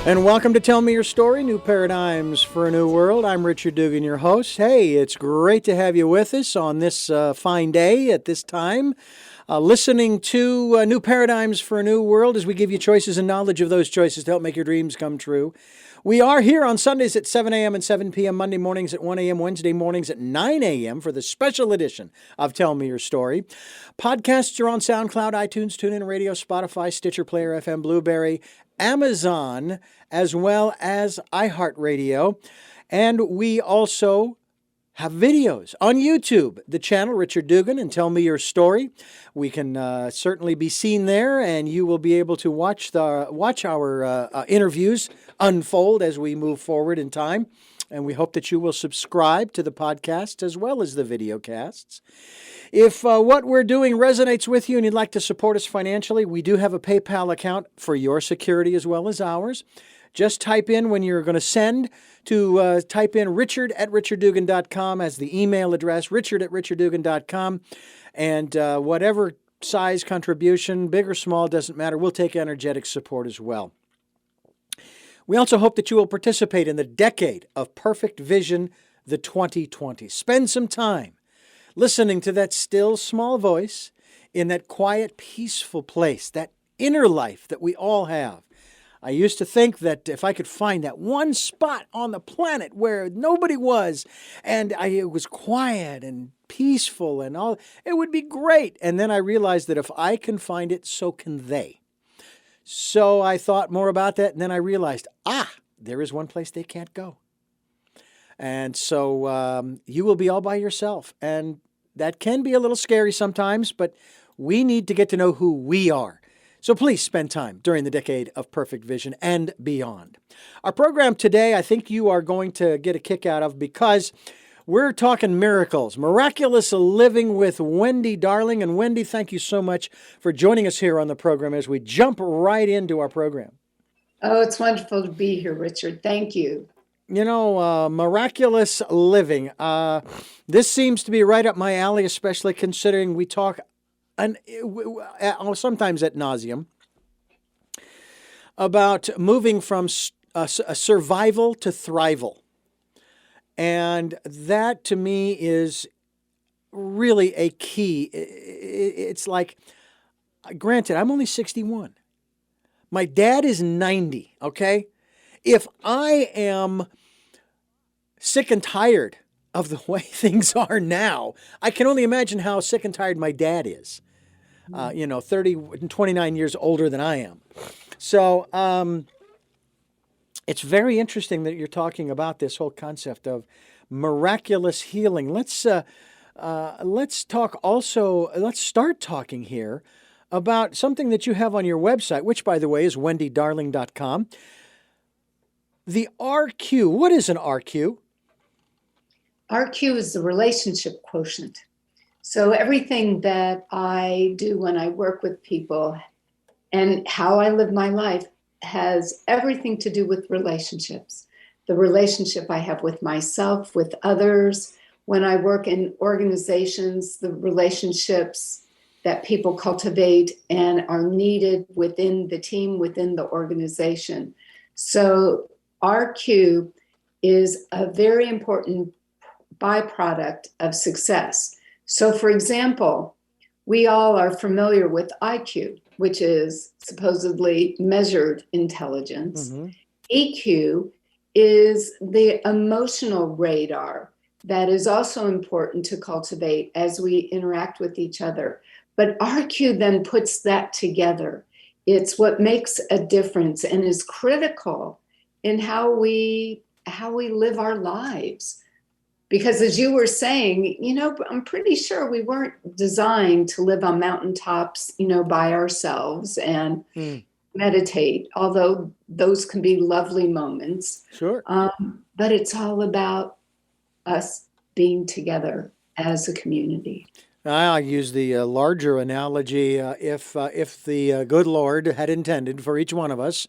And welcome to Tell Me Your Story, New Paradigms for a New World. I'm Richard Dugan, your host. Hey, it's great to have you with us on this fine day at this time, listening to New Paradigms for a New World as we give you choices and knowledge of those choices to help make your dreams come true. We are here on Sundays at 7 a.m. and 7 p.m., Monday mornings at 1 a.m., Wednesday mornings at 9 a.m. for the special edition of Tell Me Your Story. Podcasts are on SoundCloud, iTunes, TuneIn Radio, Spotify, Stitcher, Player FM, Blueberry, Amazon, as well as iHeartRadio. And we also have videos on YouTube, the channel Richard Dugan and Tell Me Your Story. We can certainly be seen there, and you will be able to watch our interviews unfold as we move forward in time. And we hope that you will subscribe to the podcast as well as the video casts. If what we're doing resonates with you and you'd like to support us financially, we do have a PayPal account for your security as well as ours. Just type in when you're going to send to type in richard@richarddugan.com as the email address, richard@richarddugan.com. And whatever size contribution, big or small, doesn't matter. We'll take energetic support as well. We also hope that you will participate in the Decade of Perfect Vision, the 2020. Spend some time listening to that still small voice in that quiet, peaceful place, that inner life that we all have. I used to think that if I could find that one spot on the planet where nobody was and it was quiet and peaceful and all, it would be great. And then I realized that if I can find it, so can they. So I thought more about that, and then I realized, there is one place they can't go. And so you will be all by yourself. And that can be a little scary sometimes, but we need to get to know who we are. So please spend time during the Decade of Perfect Vision and beyond. Our program today, I think you are going to get a kick out of because we're talking miracles, miraculous living with Wendy Darling. And Wendy, thank you so much for joining us here on the program as we jump right into our program. Oh, it's wonderful to be here, Richard. Thank you. You know, miraculous living. This seems to be right up my alley, especially considering we talk sometimes ad nauseum about moving from survival to thrival. And that to me is really a key. It's like, granted, I'm only 61. My dad is 90, okay? If I am sick and tired of the way things are now, I can only imagine how sick and tired my dad is. 29 years older than I am. So it's very interesting that you're talking about this whole concept of miraculous healing. Let's start talking here about something that you have on your website, which, by the way, is wendydarling.com. The RQ. What is an RQ? RQ is the relationship quotient. So everything that I do when I work with people and how I live my life has everything to do with relationships. The relationship I have with myself, with others. When I work in organizations, the relationships that people cultivate and are needed within the team, within the organization. So RQ is a very important byproduct of success. So, for example, we all are familiar with IQ, which is supposedly measured intelligence. Mm-hmm. EQ is the emotional radar that is also important to cultivate as we interact with each other. But RQ then puts that together. It's what makes a difference and is critical in how we live our lives. Because as you were saying, I'm pretty sure we weren't designed to live on mountaintops, by ourselves and meditate, although those can be lovely moments. Sure. But it's all about us being together as a community. I use the larger analogy. If the good Lord had intended for each one of us,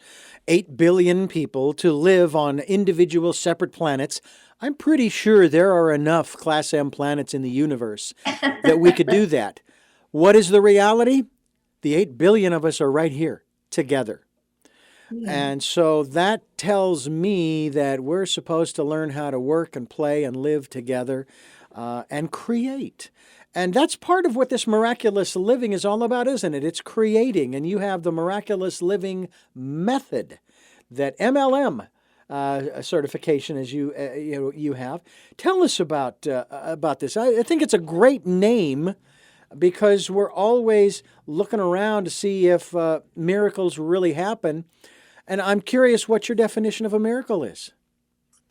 8 billion people to live on individual separate planets, I'm pretty sure there are enough Class M planets in the universe that we could do that. What is the reality? The 8 billion of us are right here together. Yeah. And so that tells me that we're supposed to learn how to work and play and live together and create. And that's part of what this miraculous living is all about, isn't it? It's creating. And you have the miraculous living method that MLM certification, as you have. Tell us about this. I think it's a great name because we're always looking around to see if miracles really happen. And I'm curious what your definition of a miracle is.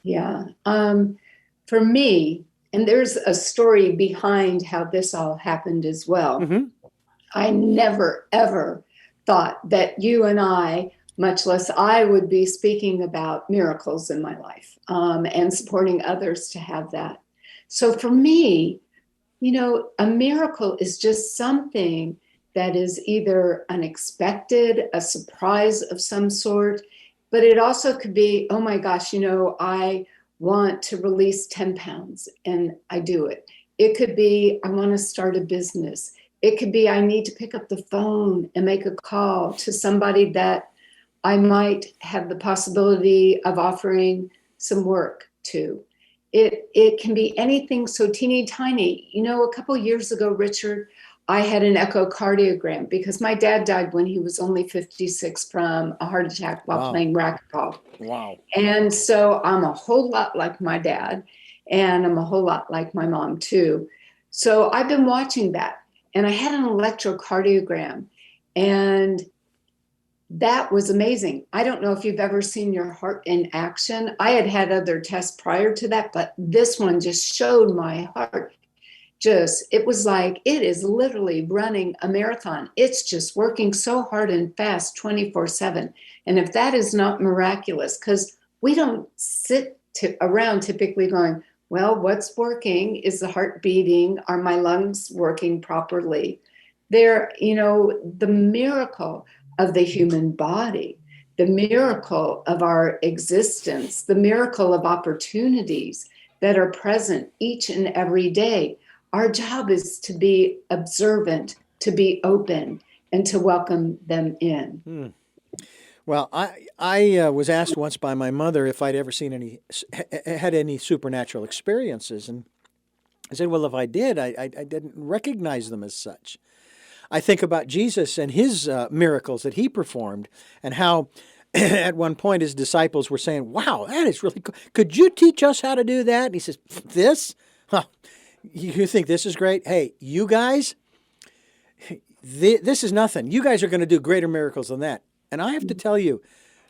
Yeah. For me, and there's a story behind how this all happened as well. Mm-hmm. I never, ever thought that you and I, much less I, would be speaking about miracles in my life and supporting others to have that. So for me, a miracle is just something that is either unexpected, a surprise of some sort, but it also could be, oh my gosh, I want to release 10 pounds and I do it. It could be, I want to start a business. It could be, I need to pick up the phone and make a call to somebody that I might have the possibility of offering some work to. It can be anything so teeny tiny. A couple years ago, Richard, I had an echocardiogram because my dad died when he was only 56 from a heart attack while playing racquetball. Wow. And so I'm a whole lot like my dad, and I'm a whole lot like my mom too. So I've been watching that, and I had an electrocardiogram, and that was amazing. I don't know if you've ever seen your heart in action. I had had other tests prior to that, but this one just showed my heart. It was like, it is literally running a marathon. It's just working so hard and fast 24/7. And if that is not miraculous, because we don't sit around typically going, well, what's working? Is the heart beating? Are my lungs working properly? The miracle of the human body, the miracle of our existence, the miracle of opportunities that are present each and every day. Our job is to be observant, to be open, and to welcome them in. Well, I was asked once by my mother if I'd ever had any supernatural experiences, and I said, well, if I did, I didn't recognize them as such. I think about Jesus and his miracles that he performed, and how at one point his disciples were saying, wow, that is really cool. Could you teach us how to do that? And he says, this? Huh. You think this is great? Hey, you guys, this is nothing. You guys are going to do greater miracles than that. And I have to tell you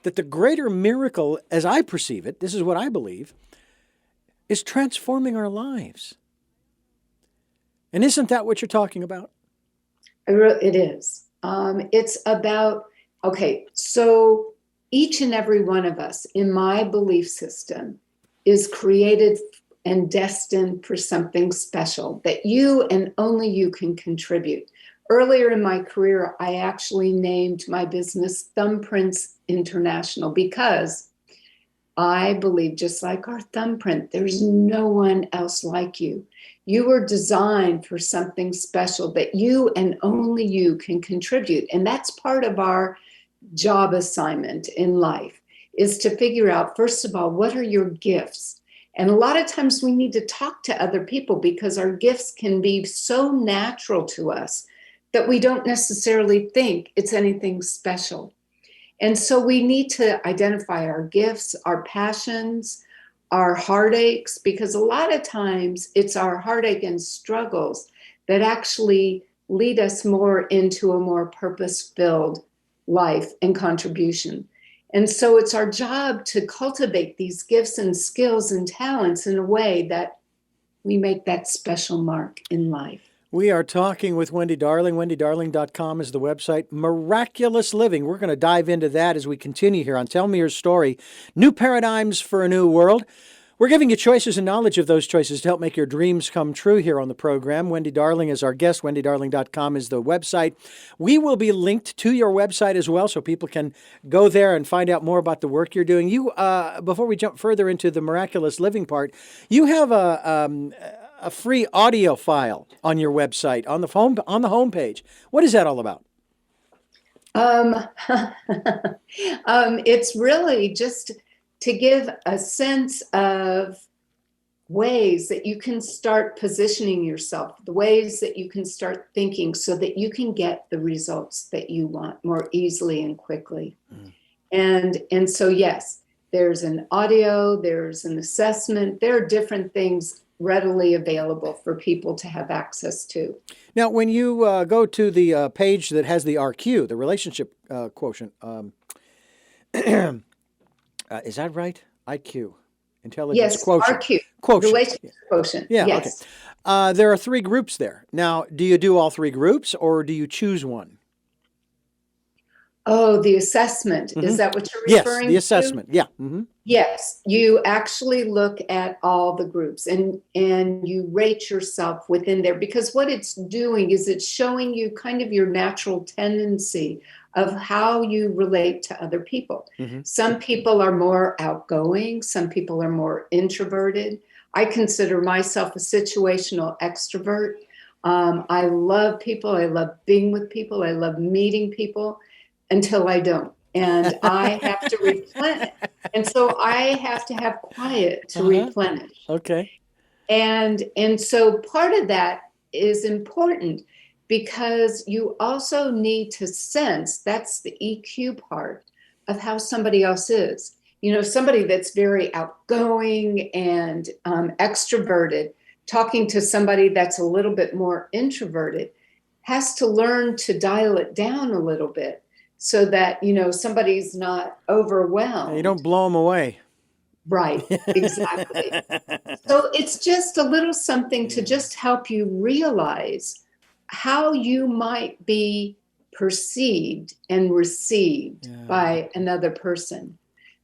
that the greater miracle, as I perceive it, this is what I believe, is transforming our lives. And isn't that what you're talking about? It is. It's about, okay, so each and every one of us in my belief system is created and destined for something special that you and only you can contribute. Earlier in my career, I actually named my business Thumbprints International because I believe, just like our thumbprint, there's no one else like you. You were designed for something special that you and only you can contribute. And that's part of our job assignment in life, is to figure out, first of all, what are your gifts? And a lot of times we need to talk to other people because our gifts can be so natural to us that we don't necessarily think it's anything special. And so we need to identify our gifts, our passions, our heartaches, because a lot of times it's our heartache and struggles that actually lead us more into a more purpose-filled life and contribution. And so it's our job to cultivate these gifts and skills and talents in a way that we make that special mark in life. We are talking with Wendy Darling. WendyDarling.com is the website. Miraculous Living. We're going to dive into that as we continue here on Tell Me Your Story. New paradigms for a new world. We're giving you choices and knowledge of those choices to help make your dreams come true here on the program. Wendy Darling is our guest. WendyDarling.com is the website. We will be linked to your website as well, so people can go there and find out more about the work you're doing. You, before we jump further into the miraculous living part, you have a free audio file on your website on the homepage. What is that all about? Um, it's really just to give a sense of ways that you can start positioning yourself, the ways that you can start thinking so that you can get the results that you want more easily and quickly. Mm. And so, yes, there's an audio, there's an assessment, there are different things readily available for people to have access to. Now, when you go to the page that has the RQ, the relationship quotient, is that right? IQ, intelligence yes, quotient. RQ, quotient. Relationship quotient. Yeah, yes. Okay. There are 3 groups there. Now, do you do all 3 groups, or do you choose one? Oh, the assessment. Mm-hmm. Is that what you're referring to? Yes, the assessment. Yeah. Mm-hmm. Yes, you actually look at all the groups and you rate yourself within there, because what it's doing is it's showing you kind of your natural tendency of how you relate to other people. Mm-hmm. Some people are more outgoing. Some people are more introverted. I consider myself a situational extrovert. I love people. I love being with people. I love meeting people until I don't. And I have to replenish. And so I have to have quiet to replenish. Okay. And so part of that is important because you also need to sense, that's the EQ part of how somebody else is. You know, somebody that's very outgoing and extroverted, talking to somebody that's a little bit more introverted, has to learn to dial it down a little bit, so that, you know, somebody's not overwhelmed. You don't blow them away. Right, exactly. So it's just a little something to just help you realize how you might be perceived and received by another person.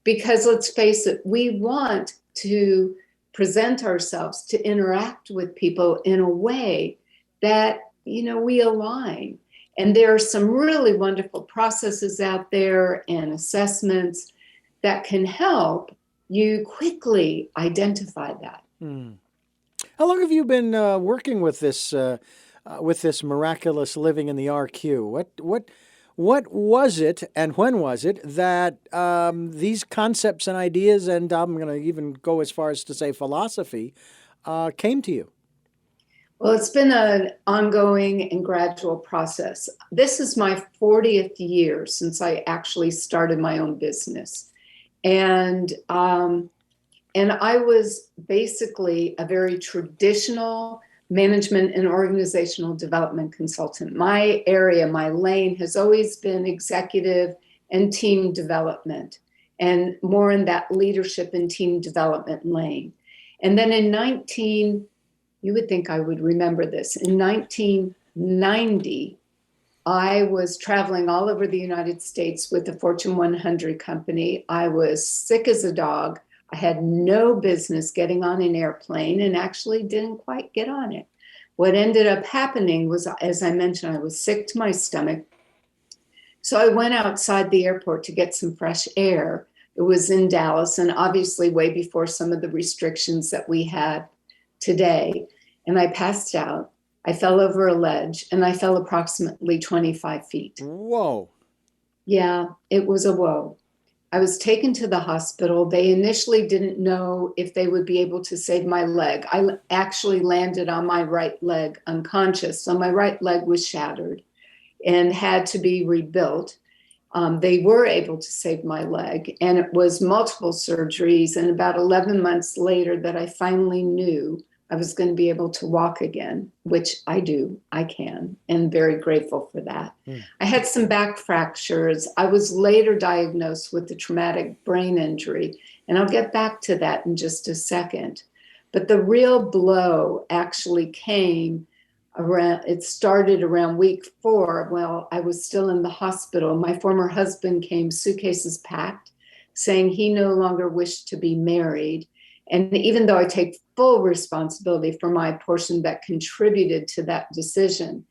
Because let's face it, we want to present ourselves, to interact with people in a way that, you know, we align. And there are some really wonderful processes out there and assessments that can help you quickly identify that. How long have you been working with this miraculous living in the RQ? What was it, and when was it that these concepts and ideas, and I'm going to even go as far as to say philosophy, came to you? Well, it's been an ongoing and gradual process. This is my 40th year since I actually started my own business. And I was basically a very traditional management and organizational development consultant. My area, my lane has always been executive and team development, and more in that leadership and team development lane. And then you would think I would remember this. In 1990, I was traveling all over the United States with a Fortune 100 company. I was sick as a dog. I had no business getting on an airplane and actually didn't quite get on it. What ended up happening was, as I mentioned, I was sick to my stomach. So I went outside the airport to get some fresh air. It was in Dallas, and obviously way before some of the restrictions that we had today. And I passed out. I fell over a ledge, and I fell approximately 25 feet. Whoa. Yeah, it was a whoa. I was taken to the hospital. They initially didn't know if they would be able to save my leg. I actually landed on my right leg unconscious. So my right leg was shattered and had to be rebuilt. They were able to save my leg, and it was multiple surgeries. And about 11 months later that I finally knew I was going to be able to walk again, which I can, and very grateful for that. I had some back fractures. I was later diagnosed with a traumatic brain injury, and I'll get back to that in just a second. But the real blow actually came it started around week 4. Well, I was still in the hospital. My former husband came, suitcases packed, saying he no longer wished to be married. And even though I take full responsibility for my portion that contributed to that decision,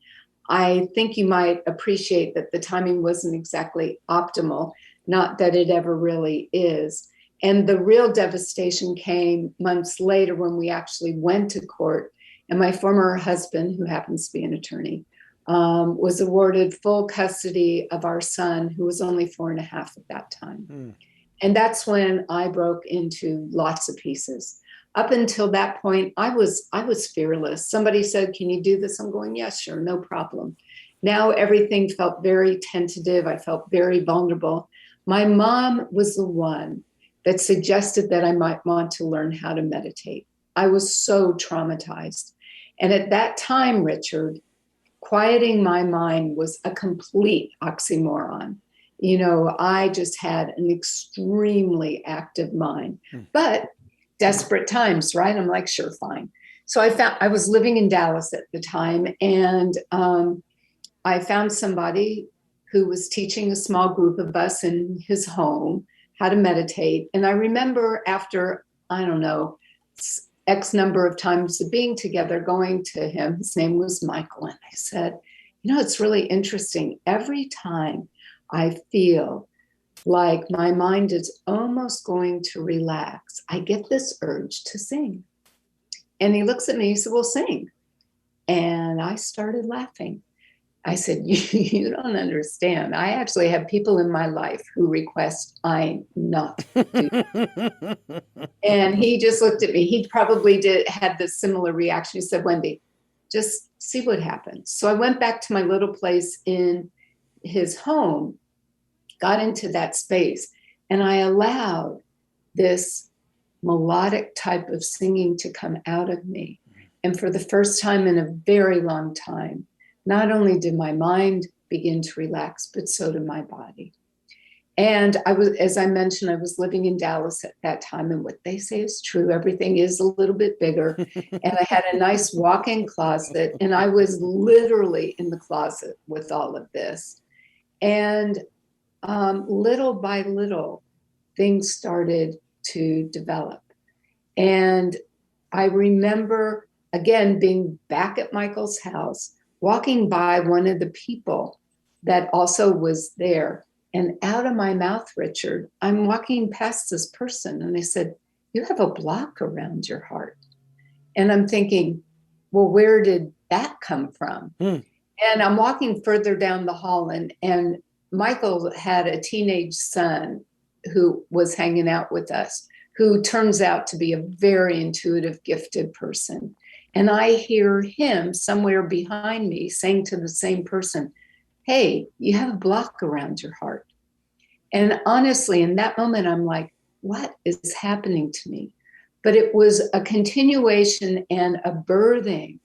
I think you might appreciate that the timing wasn't exactly optimal, not that it ever really is. And the real devastation came months later when we actually went to court. And my former husband, who happens to be an attorney, was awarded full custody of our son, who was only 4.5 at that time. Mm. And that's when I broke into lots of pieces. Up until that point, I was fearless. Somebody said, "Can you do this?" I'm going, "Yes, sure, no problem." Now everything felt very tentative. I felt very vulnerable. My mom was the one that suggested that I might want to learn how to meditate. I was so traumatized. And at that time, Richard, quieting my mind was a complete oxymoron. I just had an extremely active mind, but desperate times, right? I'm like, sure, fine. So I was living in Dallas at the time, and I found somebody who was teaching a small group of us in his home how to meditate. And I remember after, I don't know, X number of times of being together, going to him, his name was Michael. And I said, it's really interesting. Every time I feel like my mind is almost going to relax, I get this urge to sing. And he looks at me, he said, "Well, sing." And I started laughing. I said, you don't understand. I actually have people in my life who request I not do that. And he just looked at me. He probably had this similar reaction. He said, "Wendy, just see what happens." So I went back to my little place in his home, got into that space, and I allowed this melodic type of singing to come out of me. And for the first time in a very long time, not only did my mind begin to relax, but so did my body. And as I mentioned, I was living in Dallas at that time. And what they say is true. Everything is a little bit bigger. And I had a nice walk-in closet. And I was literally in the closet with all of this. And little by little, things started to develop. And I remember, again, being back at Michael's house, walking by one of the people that also was there. And out of my mouth, Richard, I'm walking past this person and they said, "You have a block around your heart." And I'm thinking, well, where did that come from? And I'm walking further down the hall, and Michael had a teenage son who was hanging out with us, who turns out to be a very intuitive, gifted person. And I hear him somewhere behind me saying to the same person, "Hey, you have a block around your heart." And honestly, in that moment, I'm like, what is happening to me? But it was a continuation and a birthing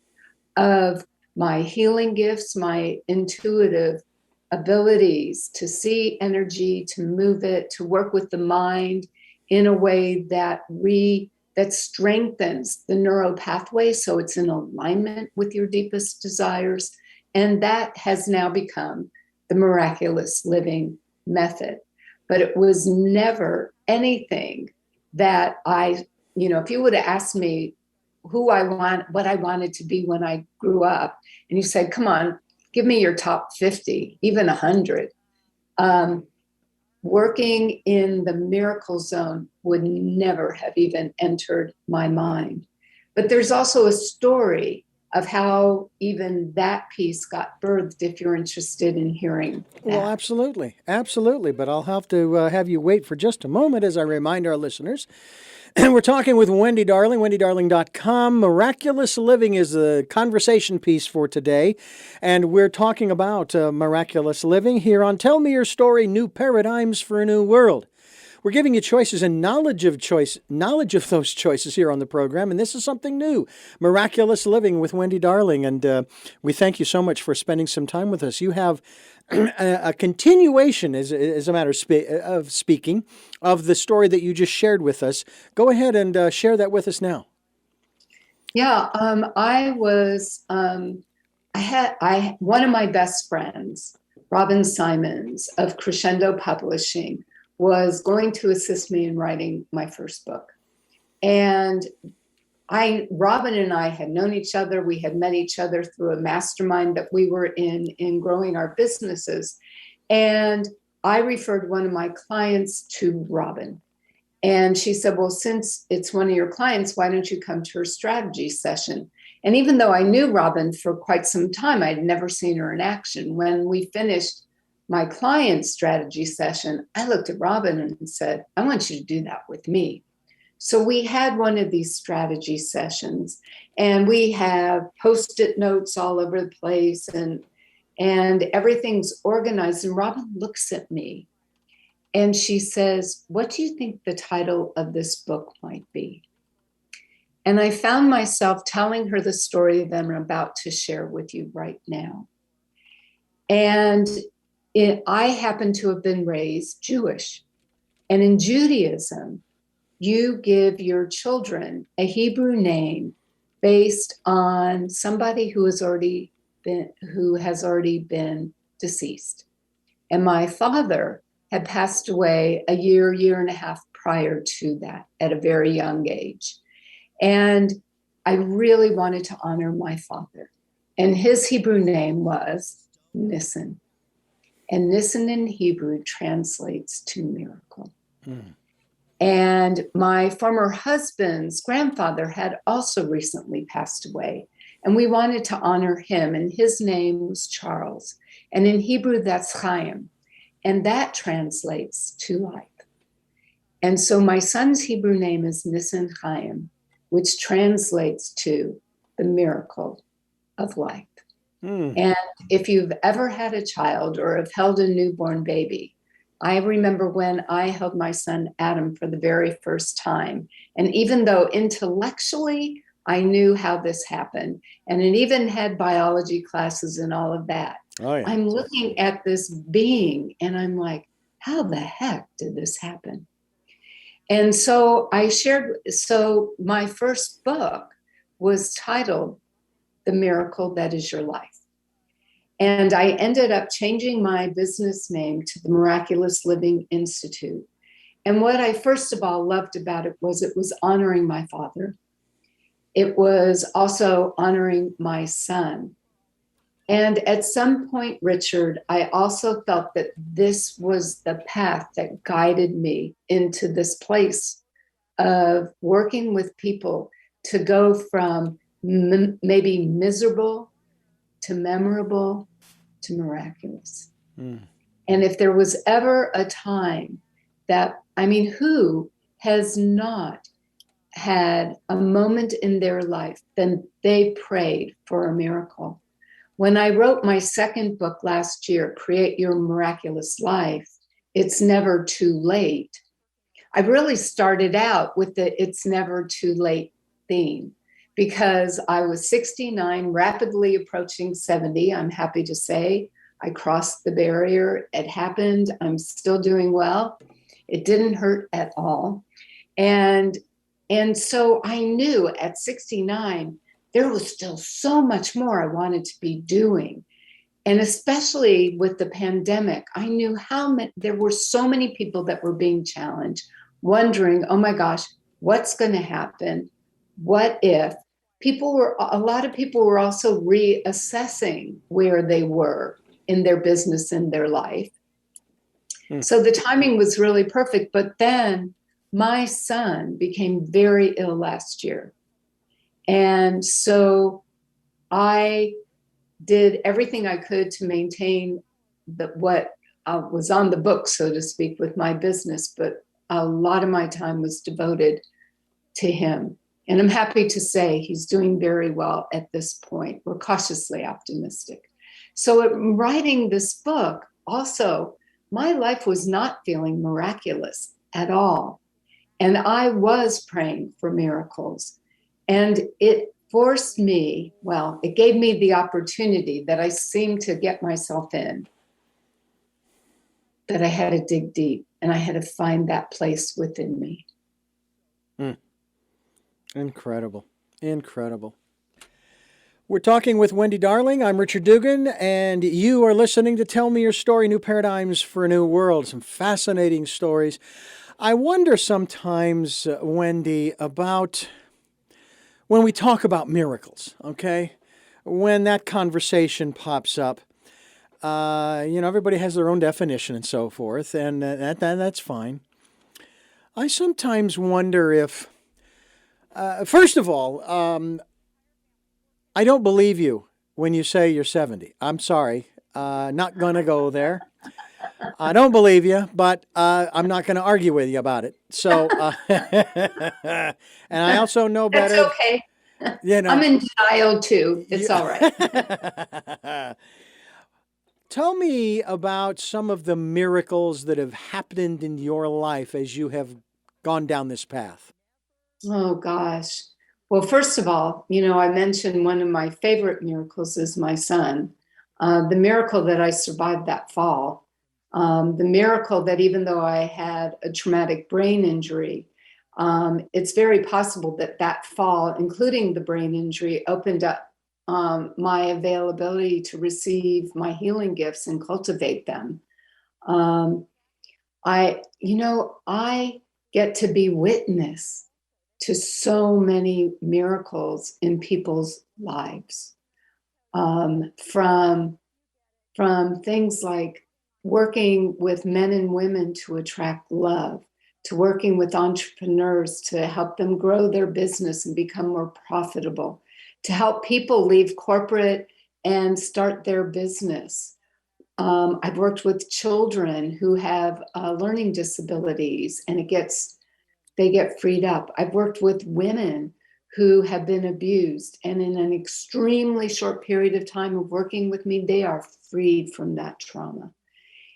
of my healing gifts, my intuitive abilities to see energy, to move it, to work with the mind in a way that strengthens the neural pathway, so it's in alignment with your deepest desires. And that has now become the miraculous living method. But it was never anything that if you would have asked me what I wanted to be when I grew up, and you said, "Come on, give me your top 50, even 100. Working in the miracle zone would never have even entered my mind. But there's also a story of how even that piece got birthed, if you're interested in hearing that. Well, absolutely. Absolutely. But I'll have to have you wait for just a moment as I remind our listeners. And we're talking with Wendy Darling, wendydarling.com. Miraculous Living is the conversation piece for today. And we're talking about miraculous living here on Tell Me Your Story, New Paradigms for a New World. We're giving you choices and knowledge of those choices here on the program. And this is something new, Miraculous Living with Wendy Darling. And we thank you so much for spending some time with us. You have a continuation, as a matter of speaking, of the story that you just shared with us. Go ahead and share that with us now. Yeah, one of my best friends, Robin Simons of Crescendo Publishing, was going to assist me in writing my first book. And Robin and I had known each other. We had met each other through a mastermind that we were in growing our businesses. And I referred one of my clients to Robin. And she said, "Well, since it's one of your clients, why don't you come to her strategy session?" And even though I knew Robin for quite some time, I'd never seen her in action. When we finished my client strategy session, I looked at Robin and said, I want you to do that with me. So we had one of these strategy sessions, and we have Post-it notes all over the place, and everything's organized. And Robin looks at me and she says, what do you think the title of this book might be? And I found myself telling her the story that I'm about to share with you right now. And I happen to have been raised Jewish. And in Judaism, you give your children a Hebrew name based on somebody who has already been deceased. And my father had passed away a year and a half prior to that at a very young age. And I really wanted to honor my father. And his Hebrew name was Nissen. And Nissen in Hebrew translates to miracle. Mm. And my former husband's grandfather had also recently passed away. And we wanted to honor him. And his name was Charles. And in Hebrew, that's Chaim. And that translates to life. And so my son's Hebrew name is Nissen Chaim, which translates to the miracle of life. Mm. And if you've ever had a child or have held a newborn baby, I remember when I held my son Adam for the very first time. And even though intellectually I knew how this happened, and it even had biology classes and all of that, I'm looking at this being and I'm like, how the heck did this happen? And so so my first book was titled The Miracle That Is Your Life. And I ended up changing my business name to the Miraculous Living Institute. And what I first of all loved about it was honoring my father. It was also honoring my son. And at some point, Richard, I also felt that this was the path that guided me into this place of working with people to go from maybe miserable to memorable to miraculous. Mm. And if there was ever a time that, who has not had a moment in their life, then they prayed for a miracle. When I wrote my second book last year, Create Your Miraculous Life, It's Never Too Late, I really started out with the It's Never Too Late theme because I was 69, rapidly approaching 70. I'm happy to say I crossed the barrier. It happened. I'm still doing well. It didn't hurt at all. And so I knew at 69, there was still so much more I wanted to be doing. And especially with the pandemic, I knew there were so many people that were being challenged, wondering, oh my gosh, what's going to happen? What if? A lot of people were also reassessing where they were in their business, in their life. So the timing was really perfect. But then my son became very ill last year. And so I did everything I could to maintain what was on the book, so to speak, with my business. But a lot of my time was devoted to him. And I'm happy to say he's doing very well at this point. We're cautiously optimistic. So writing this book, also, my life was not feeling miraculous at all. And I was praying for miracles. And it forced me, it gave me the opportunity that I seemed to get myself in, that I had to dig deep and I had to find that place within me. Incredible. Incredible. We're talking with Wendy Darling. I'm Richard Dugan, and you are listening to Tell Me Your Story, New Paradigms for a New World. Some fascinating stories. I wonder sometimes, Wendy, about when we talk about miracles, okay? When that conversation pops up, everybody has their own definition and so forth, and that's fine. I sometimes wonder if, first of all, I don't believe you when you say you're 70. I'm sorry. Not going to go there. I don't believe you, but I'm not going to argue with you about it. So, and I also know That's better, okay. you I'm know. in denial too. It's all right. Tell me about some of the miracles that have happened in your life as you have gone down this path. Oh gosh. Well, first of all, I mentioned one of my favorite miracles is my son. The miracle that I survived that fall. The miracle that even though I had a traumatic brain injury, it's very possible that that fall, including the brain injury, opened up my availability to receive my healing gifts and cultivate them. Um, I get to be witness to so many miracles in people's lives, from things like working with men and women to attract love, to working with entrepreneurs to help them grow their business and become more profitable, to help people leave corporate and start their business. I've worked with children who have learning disabilities, and they get freed up. I've worked with women who have been abused, and in an extremely short period of time of working with me, they are freed from that trauma.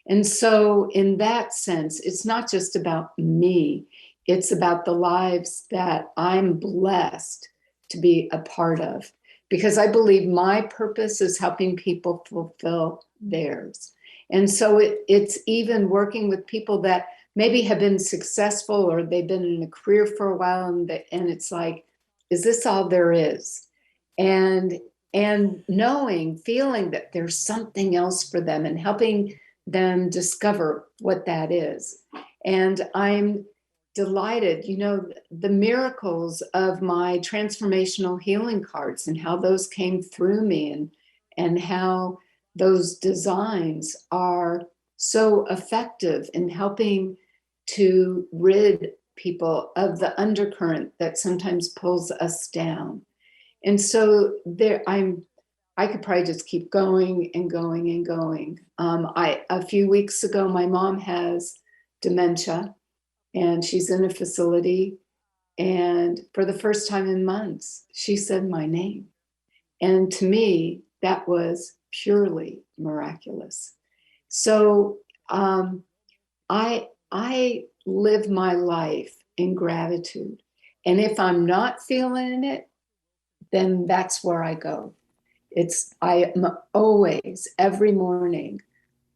And so, in that sense, it's not just about me, it's about the lives that I'm blessed to be a part of. Because I believe my purpose is helping people fulfill theirs. And so it's even working with people that maybe have been successful or they've been in a career for a while, and it's like, is this all there is? And feeling that there's something else for them and helping them discover what that is. And I'm delighted, the miracles of my transformational healing cards and how those came through me, and how those designs are so effective in helping to rid people of the undercurrent that sometimes pulls us down. And so I could probably just keep going and going and going. A few weeks ago, my mom has dementia, and she's in a facility. And for the first time in months, she said my name. And to me, that was purely miraculous. So I live my life in gratitude. And if I'm not feeling it, then that's where I go. I am always, every morning,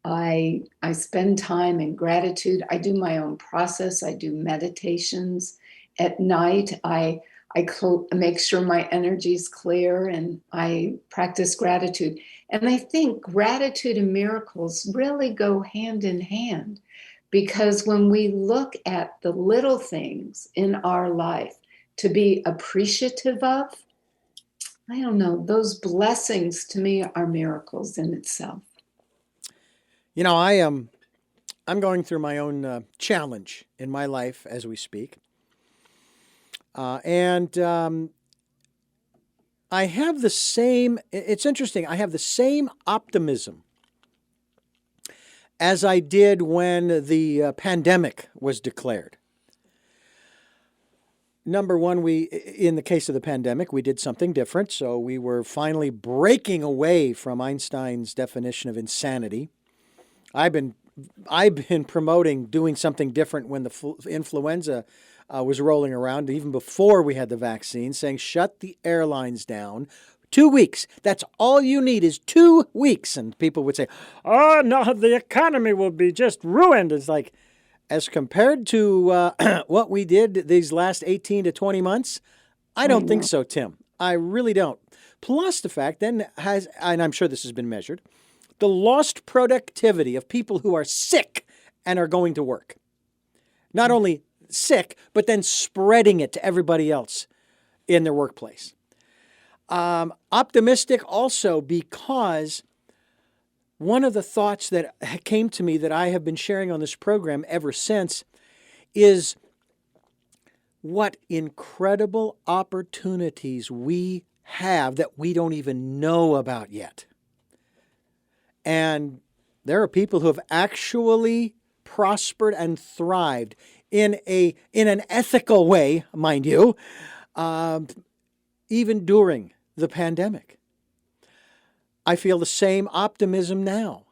I spend time in gratitude. I do my own process. I do meditations. At night, I make sure my energy is clear, and I practice gratitude. And I think gratitude and miracles really go hand in hand, because when we look at the little things in our life to be appreciative of, I don't know, those blessings to me are miracles in itself. I'm going through my own challenge in my life as we speak. And I have the same, it's interesting, I have the same optimism as I did when the pandemic was declared. Number one, in the case of the pandemic, we did something different. So we were finally breaking away from Einstein's definition of insanity. I've been promoting doing something different when the influenza was rolling around, even before we had the vaccine, saying shut the airlines down. 2 weeks. That's all you need is 2 weeks. And people would say, oh, no, the economy will be just ruined. It's like, as compared to what we did these last 18 to 20 months, I don't think so, Tim. I really don't. Plus the fact then and I'm sure this has been measured, the lost productivity of people who are sick and are going to work. Not only sick, but then spreading it to everybody else in their workplace. Optimistic also because one of the thoughts that came to me that I have been sharing on this program ever since is what incredible opportunities we have that we don't even know about yet. And there are people who have actually prospered and thrived in an ethical way, mind you, even during the pandemic. I feel the same optimism now,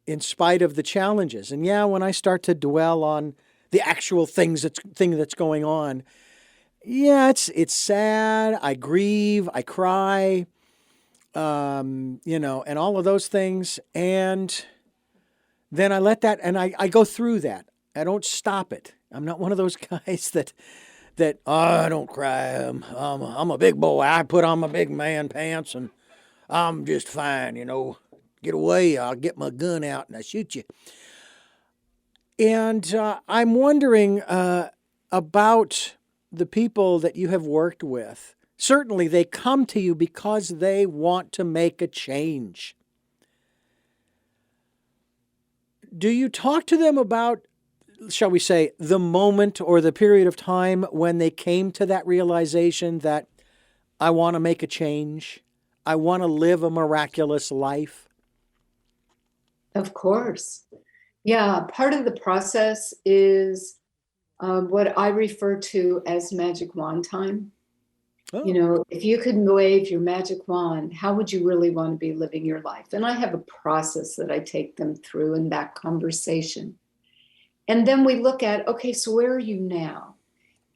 in spite of the challenges. And yeah, when I start to dwell on the actual thing that's going on, yeah, it's sad. I grieve, I cry, and all of those things. And then I let that, and I go through that. I don't stop it. I'm not one of those guys that I don't cry. I'm a big boy. I put on my big man pants and I'm just fine, Get away, I'll get my gun out and I shoot you. And I'm wondering about the people that you have worked with. Certainly they come to you because they want to make a change. Do you talk to them about, shall we say, the moment or the period of time when they came to that realization that I want to make a change? I want to live a miraculous life? Of course. Yeah, part of the process is what I refer to as magic wand time. Oh. If you could wave your magic wand, how would you really want to be living your life? And I have a process that I take them through in that conversation. And then we look at, okay, so where are you now?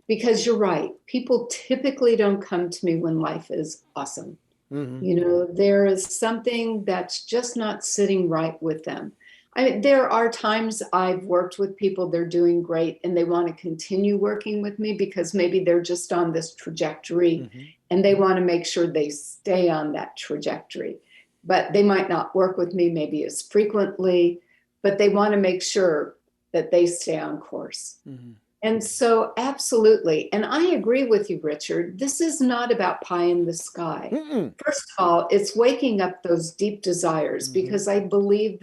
Because you're right. People typically don't come to me when life is awesome. Mm-hmm. There is something that's just not sitting right with them. There are times I've worked with people, they're doing great and they want to continue working with me because maybe they're just on this trajectory and they want to make sure they stay on that trajectory. But they might not work with me maybe as frequently, but they want to make sure that they stay on course. Mm-hmm. And so, absolutely. And I agree with you, Richard. This is not about pie in the sky. Mm-mm. First of all, it's waking up those deep desires because I believe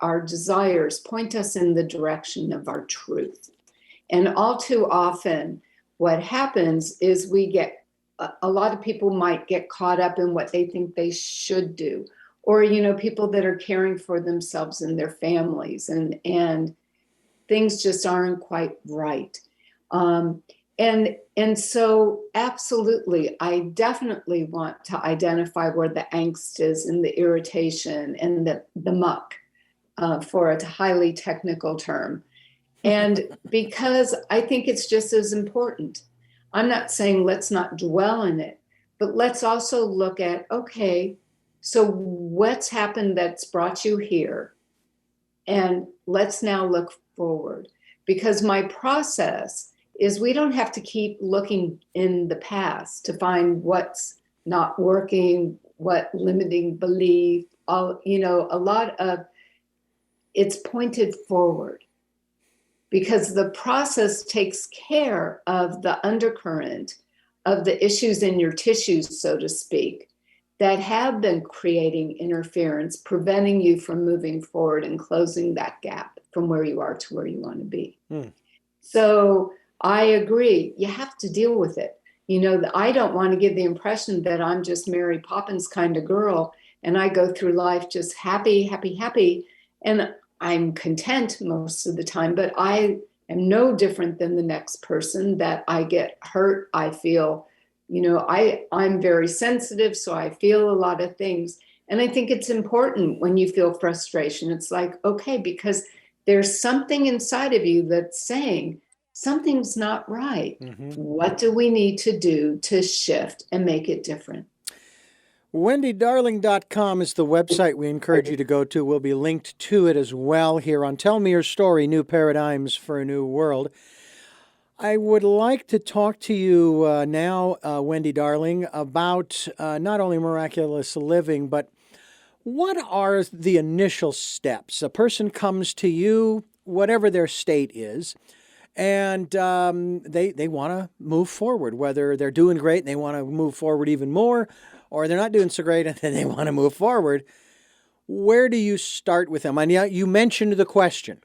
our desires point us in the direction of our truth. And all too often, what happens is a lot of people might get caught up in what they think they should do. Or, people that are caring for themselves and their families and things just aren't quite right. And so absolutely, I definitely want to identify where the angst is and the irritation and the muck, for a highly technical term. And because I think it's just as important. I'm not saying let's not dwell in it, but let's also look at, okay, so what's happened that's brought you here? And let's now look forward, because my process is we don't have to keep looking in the past to find what's not working, what limiting belief, a lot of it's pointed forward, because the process takes care of the undercurrent of the issues in your tissues, so to speak, that have been creating interference, preventing you from moving forward and closing that gap from where you are to where you want to be. So I agree. You have to deal with it. I don't want to give the impression that I'm just Mary Poppins kind of girl and I go through life just happy, happy, happy. And I'm content most of the time, but I am no different than the next person. That I get hurt. I feel, I'm very sensitive, so I feel a lot of things. And I think it's important when you feel frustration. It's like, okay, because there's something inside of you that's saying something's not right. What do we need to do to shift and make it different? WendyDarling.com is the website we encourage you to go to. We'll be linked to it as well here on Tell Me Your Story, New Paradigms for a New World. I would like to talk to you now, Wendy Darling, about not only miraculous living, but what are the initial steps? A person comes to you, whatever their state is, and they want to move forward, whether they're doing great and they want to move forward even more, or they're not doing so great and then they want to move forward. Where do you start with them? And you mentioned the question,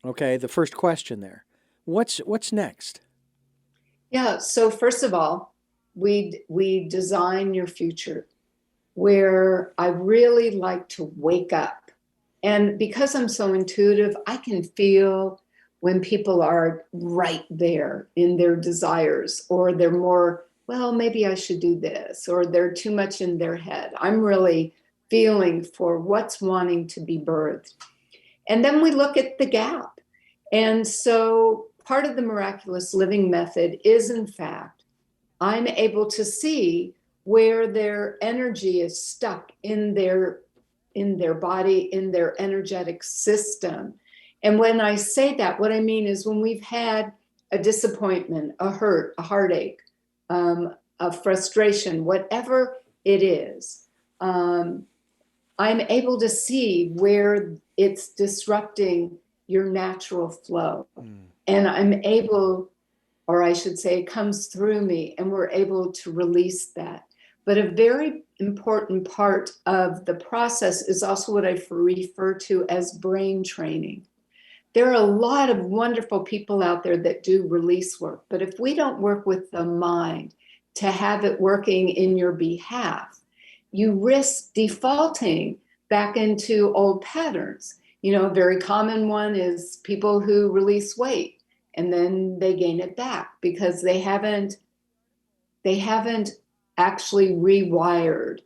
okay, the first question there. What's next? Yeah, so first of all, we design your future, where I really like to wake up. And because I'm so intuitive, I can feel when people are right there in their desires, or they're more, well, maybe I should do this, or they're too much in their head. I'm really feeling for what's wanting to be birthed. And then we look at the gap. And so part of the miraculous living method is, in fact, I'm able to see where their energy is stuck in their body, in their energetic system. And when I say that, what I mean is when we've had a disappointment, a hurt, a heartache, a frustration, whatever it is, I'm able to see where it's disrupting your natural flow. And I'm able, or I should say, it comes through me, and we're able to release that. But a very important part of the process is also what I refer to as brain training. There are a lot of wonderful people out there that do release work, but if we don't work with the mind to have it working in your behalf, you risk defaulting back into old patterns. You know, a very common one is people who release weight and then they gain it back because they haven't actually rewired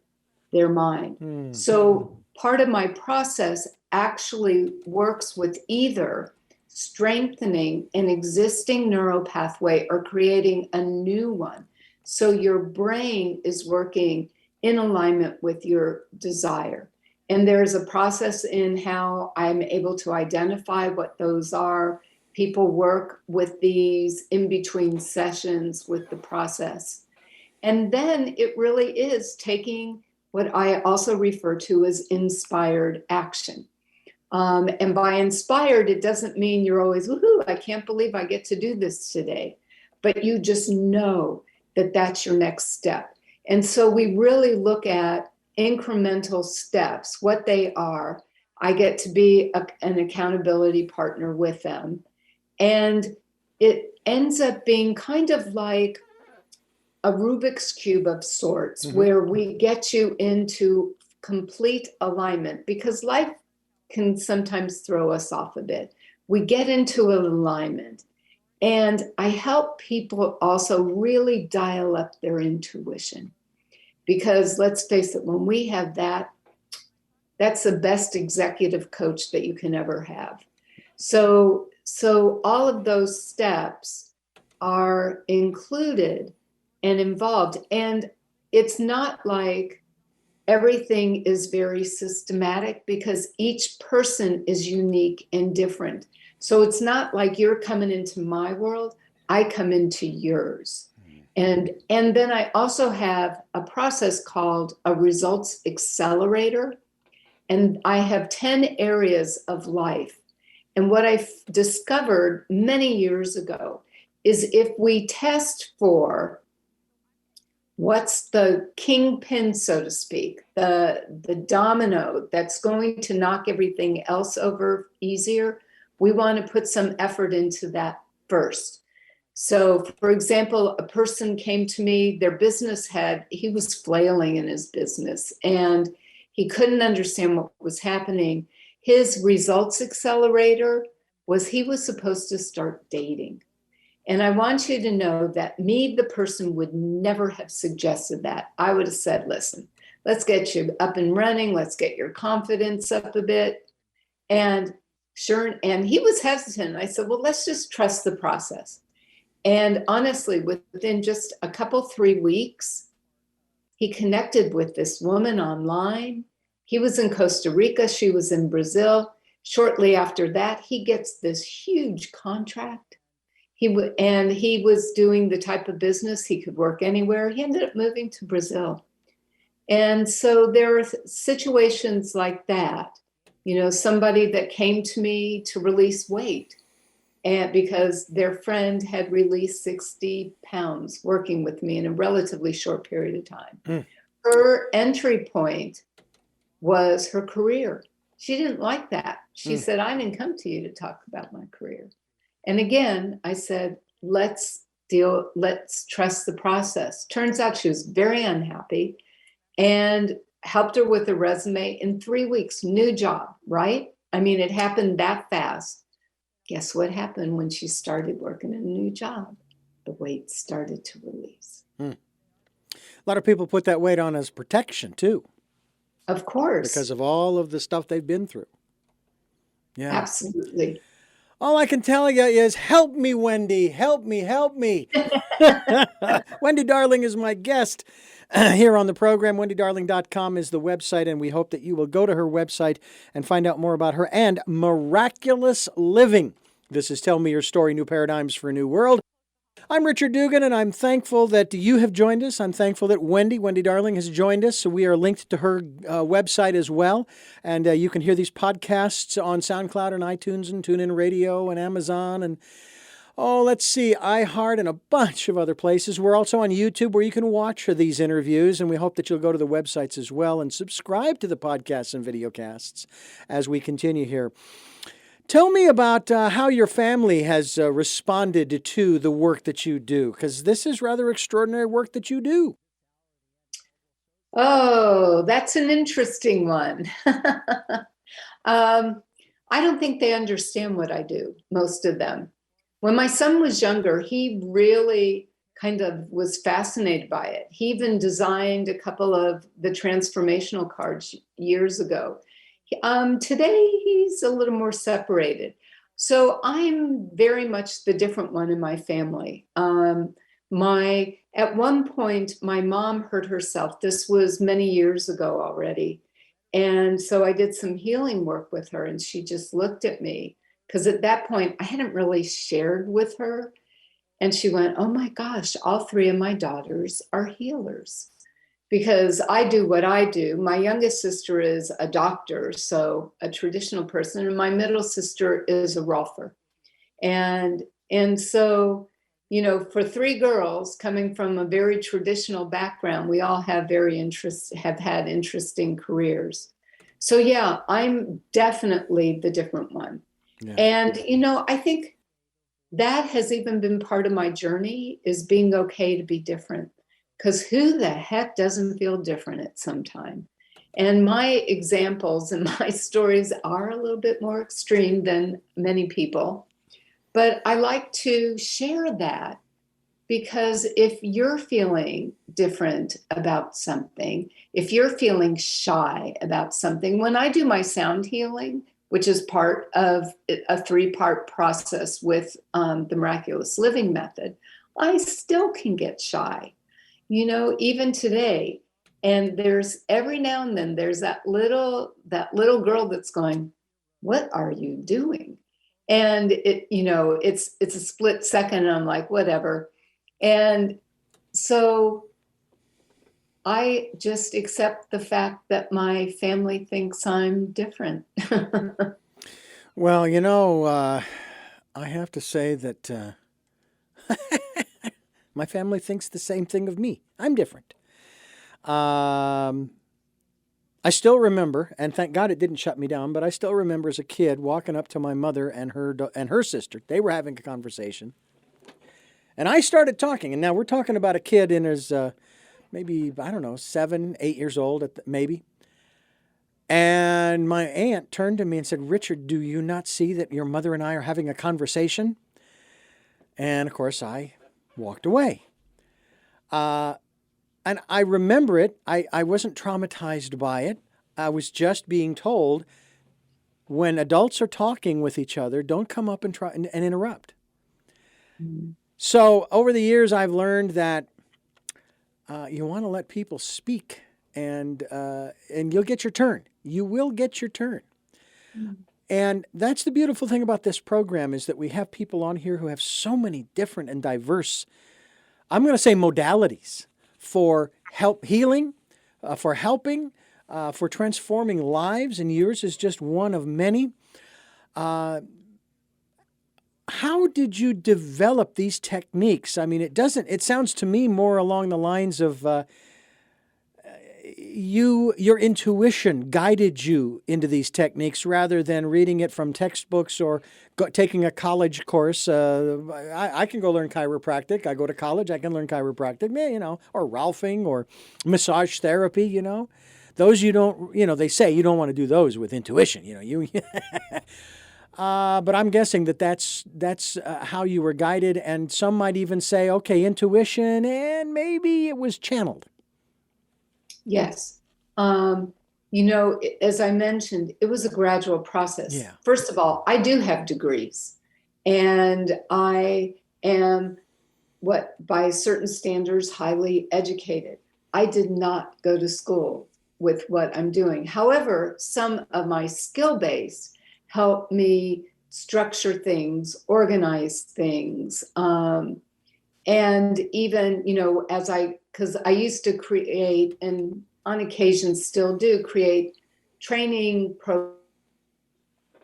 their mind. So part of my process actually works with either strengthening an existing neural pathway or creating a new one. So your brain is working in alignment with your desire. And there's a process in how I'm able to identify what those are. People work with these in between sessions with the process. And then it really is taking what I also refer to as inspired action. And by inspired, it doesn't mean you're always, woohoo, I can't believe I get to do this today. But you just know that that's your next step. And so we really look at incremental steps, what they are. I get to be an accountability partner with them. And it ends up being kind of like a Rubik's Cube of sorts, where we get you into complete alignment, because life can sometimes throw us off a bit. We get into an alignment. And I help people also really dial up their intuition. Because let's face it, when we have that, that's the best executive coach that you can ever have. So all of those steps are included and involved. And it's not like everything is very systematic, because each person is unique and different. So it's not like you're coming into my world, I come into yours. And then I also have a process called a results accelerator. And I have 10 areas of life. And what I discovered many years ago is if we test for what's the kingpin, so to speak, the domino that's going to knock everything else over easier, we want to put some effort into that first. So, for example, a person came to me, their business head, he was flailing in his business and he couldn't understand what was happening. His results accelerator was he was supposed to start dating. And I want you to know that me, the person, would never have suggested that. I would have said, listen, let's get you up and running. Let's get your confidence up a bit. And sure, and he was hesitant. I said, well, let's just trust the process. And honestly, within just a couple, 3 weeks, he connected with this woman online. He was in Costa Rica. She was in Brazil. Shortly after that, he gets this huge contract. He was doing the type of business he could work anywhere. He ended up moving to Brazil. And so there are situations like that. You know, somebody that came to me to release weight, and because their friend had released 60 pounds working with me in a relatively short period of time. Her entry point was her career. She didn't like that. She said, I didn't come to you to talk about my career. And again, I said, let's let's trust the process. Turns out she was very unhappy, and helped her with a resume in 3 weeks, new job, right? I mean, it happened that fast. Guess what happened when she started working in a new job? The weight started to release. A lot of people put that weight on as protection too, Of course. because of all of the stuff they've been through. Yeah. Absolutely. All I can tell you is help me, Wendy. Help me, help me. Wendy Darling is my guest here on the program. WendyDarling.com is the website, and we hope that you will go to her website and find out more about her and Miraculous Living. This is Tell Me Your Story, New Paradigms for a New World. I'm Richard Dugan, and I'm thankful that you have joined us. I'm thankful that Wendy Darling, has joined us. So we are linked to her website as well. And you can hear these podcasts on SoundCloud and iTunes and TuneIn Radio and Amazon and, iHeart and a bunch of other places. We're also on YouTube where you can watch these interviews. And we hope that you'll go to the websites as well and subscribe to the podcasts and videocasts as we continue here. Tell me about how your family has responded to the work that you do, because this is rather extraordinary work that you do. Oh, that's an interesting one. I don't think they understand what I do, most of them. When my son was younger, he really kind of was fascinated by it. He even designed a couple of the transformational cards years ago. Today, he's a little more separated. So I'm very much the different one in my family. At one point, my mom hurt herself. This was many years ago already. And so I did some healing work with her, and she just looked at me, because at that point, I hadn't really shared with her. And she went, oh my gosh, all three of my daughters are healers. Because I do what I do. My youngest sister is a doctor, so a traditional person, and my middle sister is a rolfer. And so, for three girls coming from a very traditional background, we all have have had interesting careers. So yeah, I'm definitely the different one. Yeah. And, I think that has even been part of my journey, is being okay to be different. Because who the heck doesn't feel different at some time? And my examples and my stories are a little bit more extreme than many people. But I like to share that, because if you're feeling different about something, if you're feeling shy about something, when I do my sound healing, which is part of a 3-part process with the Miraculous Living method, I still can get shy. Even today, and there's every now and then there's that little girl that's going, what are you doing? And it's a split second, and I'm like, whatever. And so I just accept the fact that my family thinks I'm different. Well, I have to say that my family thinks the same thing of me. I'm different. I still remember, and thank God it didn't shut me down, but I still remember as a kid walking up to my mother and her sister. They were having a conversation. And I started talking. And now we're talking about a kid in his maybe, 7, 8 years old, maybe. And my aunt turned to me and said, Richard, do you not see that your mother and I are having a conversation? And of course, I walked away. And I remember it. I wasn't traumatized by it. I was just being told, when adults are talking with each other, don't come up and try and interrupt. Mm-hmm. So over the years, I've learned that you want to let people speak, and you'll get your turn. You will get your turn. Mm-hmm. And that's the beautiful thing about this program, is that we have people on here who have so many different and diverse, I'm going to say, modalities for healing, for helping, for transforming lives. And yours is just one of many. How did you develop these techniques? I mean, it sounds to me more along the lines of, your intuition guided you into these techniques rather than reading it from textbooks or taking a college course. I can go learn chiropractic. I go to college, I can learn chiropractic, or Ralphing or massage therapy, Those you don't, they say you don't want to do those with intuition, but I'm guessing that's how you were guided, and some might even say, okay, intuition, and maybe it was channeled. Yes. As I mentioned, it was a gradual process. Yeah. First of all, I do have degrees, and I am by certain standards, highly educated. I did not go to school with what I'm doing. However, some of my skill base helped me structure things, organize things, and even, because I used to create, and on occasion still do, create training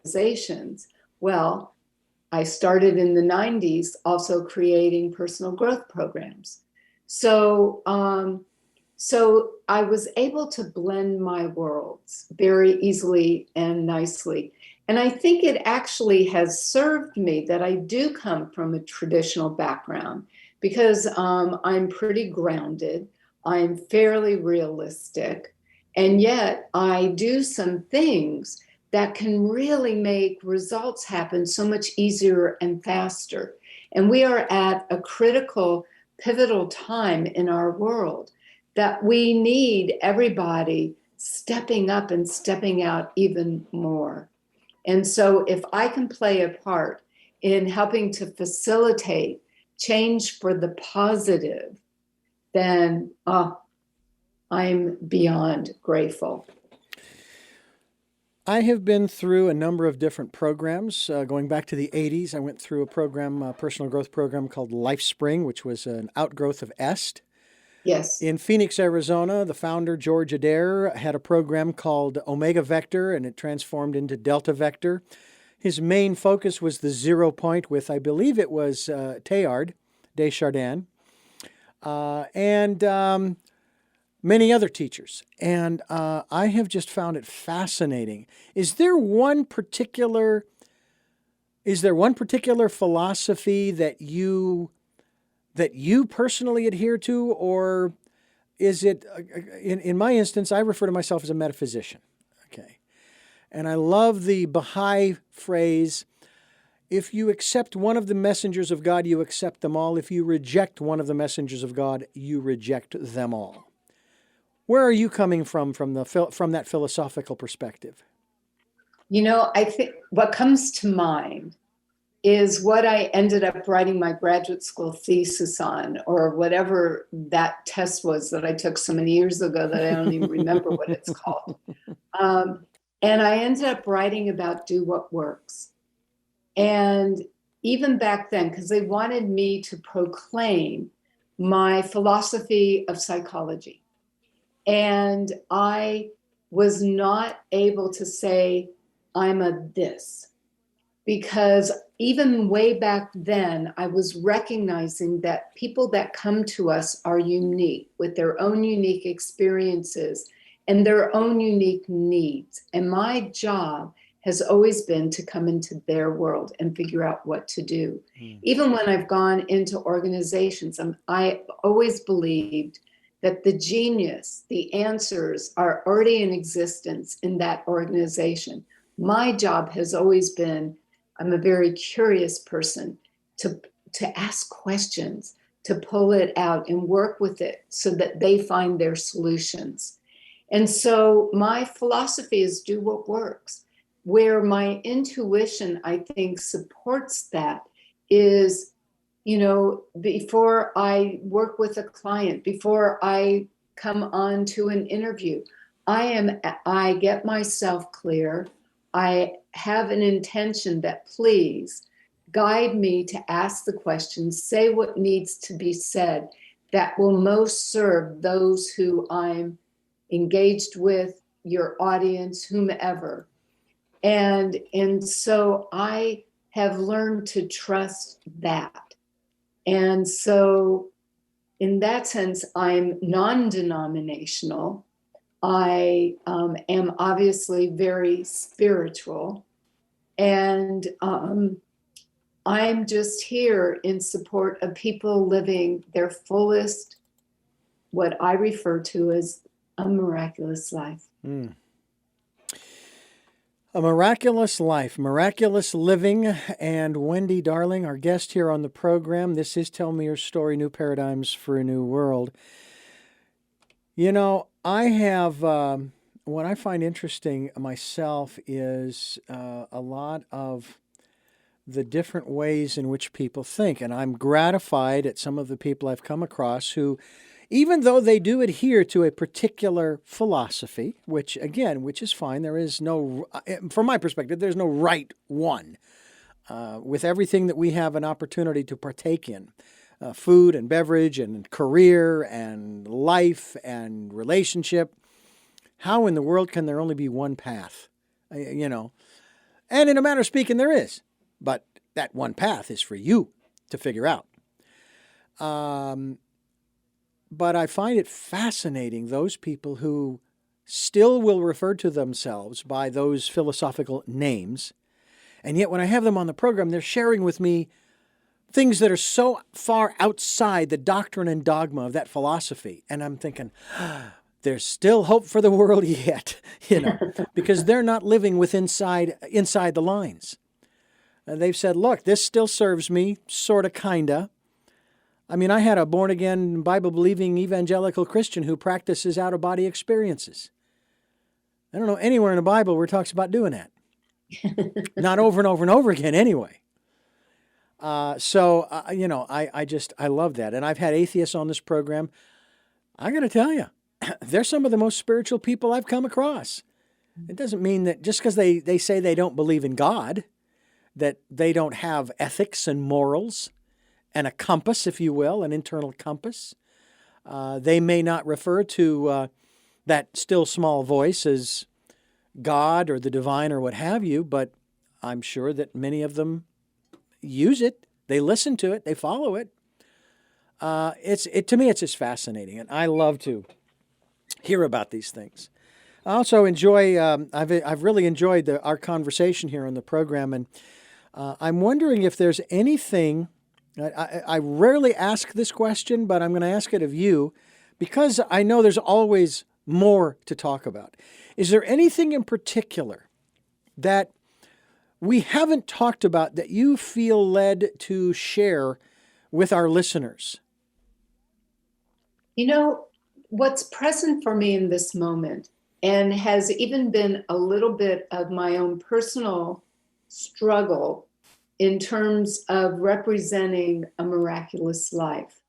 organizations. Well, I started in the 90s also creating personal growth programs. So I was able to blend my worlds very easily and nicely. And I think it actually has served me that I do come from a traditional background, because I'm pretty grounded, I'm fairly realistic, and yet I do some things that can really make results happen so much easier and faster. And we are at a critical, pivotal time in our world that we need everybody stepping up and stepping out even more. And so if I can play a part in helping to facilitate change for the positive, then I'm beyond grateful. I have been through a number of different programs. Going back to the 80s, I went through a personal growth program called LifeSpring, which was an outgrowth of EST. Yes. In Phoenix, Arizona, the founder, George Adair, had a program called Omega Vector, and it transformed into Delta Vector. His main focus was the 0 point with, I believe it was Teilhard de Chardin, and many other teachers. And I have just found it fascinating. Is there one particular philosophy that you personally adhere to, or is it, in my instance, I refer to myself as a metaphysician, okay? And I love the Baha'i phrase, if you accept one of the messengers of God, you accept them all. If you reject one of the messengers of God, you reject them all. Where are you coming from that philosophical perspective? I think what comes to mind is what I ended up writing my graduate school thesis on, or whatever that test was that I took so many years ago that I don't even remember what it's called. And I ended up writing about do what works. And even back then, because they wanted me to proclaim my philosophy of psychology. And I was not able to say, I'm a this. Because even way back then, I was recognizing that people that come to us are unique with their own unique experiences and their own unique needs. And my job has always been to come into their world and figure out what to do. Even when I've gone into organizations, I always believed that the genius, the answers are already in existence in that organization. My job has always been, I'm a very curious person, to ask questions, to pull it out and work with it so that they find their solutions. And so my philosophy is do what works. Where my intuition, I think, supports that is, before I work with a client, before I come on to an interview, I get myself clear. I have an intention that please guide me to ask the questions, say what needs to be said that will most serve those who I'm engaged with, your audience, whomever. And so I have learned to trust that. And so in that sense, I'm non-denominational. I am obviously very spiritual, and I'm just here in support of people living their fullest, what I refer to as a miraculous life. Mm. A miraculous life, miraculous living. And Wendy, darling, our guest here on the program. This is Tell Me Your Story, New Paradigms for a New World. You know, I have, what I find interesting myself is a lot of the different ways in which people think. And I'm gratified at some of the people I've come across who, even though they do adhere to a particular philosophy, which is fine, there is no, from my perspective, there's no right one. With everything that we have an opportunity to partake in, food and beverage and career and life and relationship, how in the world can there only be one path? You know, and in a manner of speaking, there is. But that one path is for you to figure out. But I find it fascinating, those people who still will refer to themselves by those philosophical names. And yet when I have them on the program, they're sharing with me things that are so far outside the doctrine and dogma of that philosophy. And I'm thinking, there's still hope for the world yet, because they're not living inside the lines. They've said, look, this still serves me, sort of, kind of. I mean, I had a born-again, Bible-believing evangelical Christian who practices out-of-body experiences. I don't know anywhere in the Bible where it talks about doing that. Not over and over and over again anyway. I love that. And I've had atheists on this program. I got to tell you, they're some of the most spiritual people I've come across. It doesn't mean that just because they say they don't believe in God, that they don't have ethics and morals and a compass, if you will, an internal compass. They may not refer to that still small voice as God or the divine or what have you, but I'm sure that many of them use it. They listen to it. They follow it. To me, it's just fascinating, and I love to hear about these things. I also enjoy. I've really enjoyed our conversation here on the program, and I'm wondering if there's anything. I rarely ask this question, but I'm going to ask it of you because I know there's always more to talk about. Is there anything in particular that we haven't talked about that you feel led to share with our listeners? What's present for me in this moment, and has even been a little bit of my own personal struggle in terms of representing a miraculous life,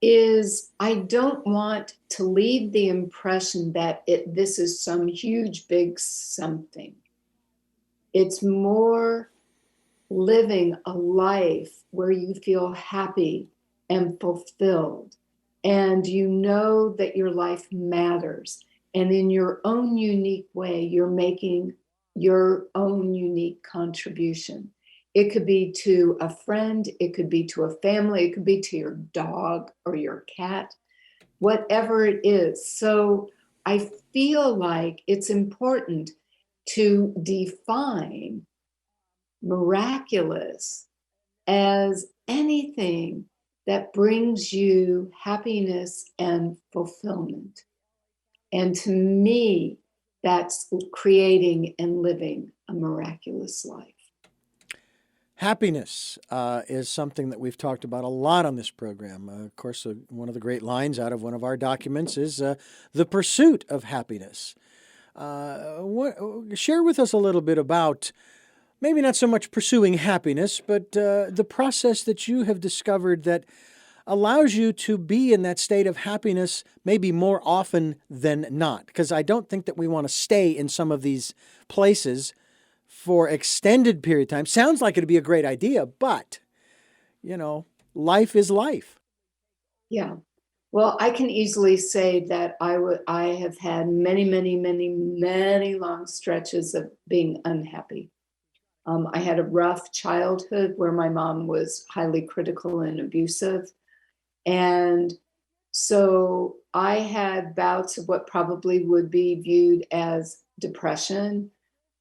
is I don't want to leave the impression that this is some huge, big something. It's more living a life where you feel happy and fulfilled, and you know that your life matters. And in your own unique way, you're making your own unique contribution. It could be to a friend, it could be to a family, it could be to your dog or your cat, whatever it is. So I feel like it's important to define miraculous as anything that brings you happiness and fulfillment. And to me, that's creating and living a miraculous life. Happiness is something that we've talked about a lot on this program. Of course, one of the great lines out of one of our documents is the pursuit of happiness. Share with us a little bit about maybe not so much pursuing happiness, but the process that you have discovered that allows you to be in that state of happiness maybe more often than not. Because I don't think that we want to stay in some of these places for extended period of time. Sounds like it'd be a great idea, but, life is life. Yeah. Well, I can easily say that I have had many, many, many, many long stretches of being unhappy. I had a rough childhood where my mom was highly critical and abusive. And so I had bouts of what probably would be viewed as depression.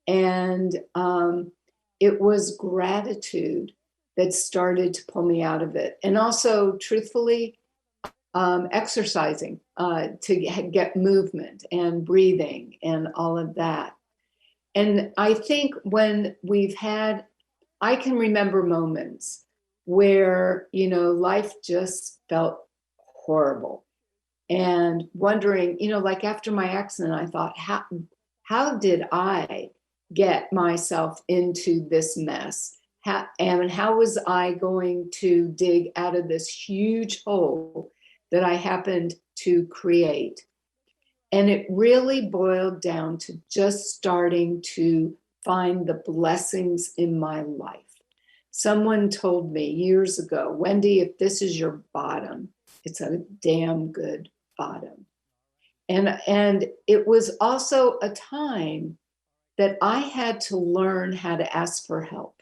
And it was gratitude that started to pull me out of it. And also, truthfully, exercising to get movement and breathing and all of that. And I think when I can remember moments where, life just felt horrible and wondering, like after my accident, I thought, how did I get myself into this mess? And how was I going to dig out of this huge hole that I happened to create? And it really boiled down to just starting to find the blessings in my life. Someone told me years ago, Wendy, if this is your bottom, it's a damn good bottom. And it was also a time that I had to learn how to ask for help,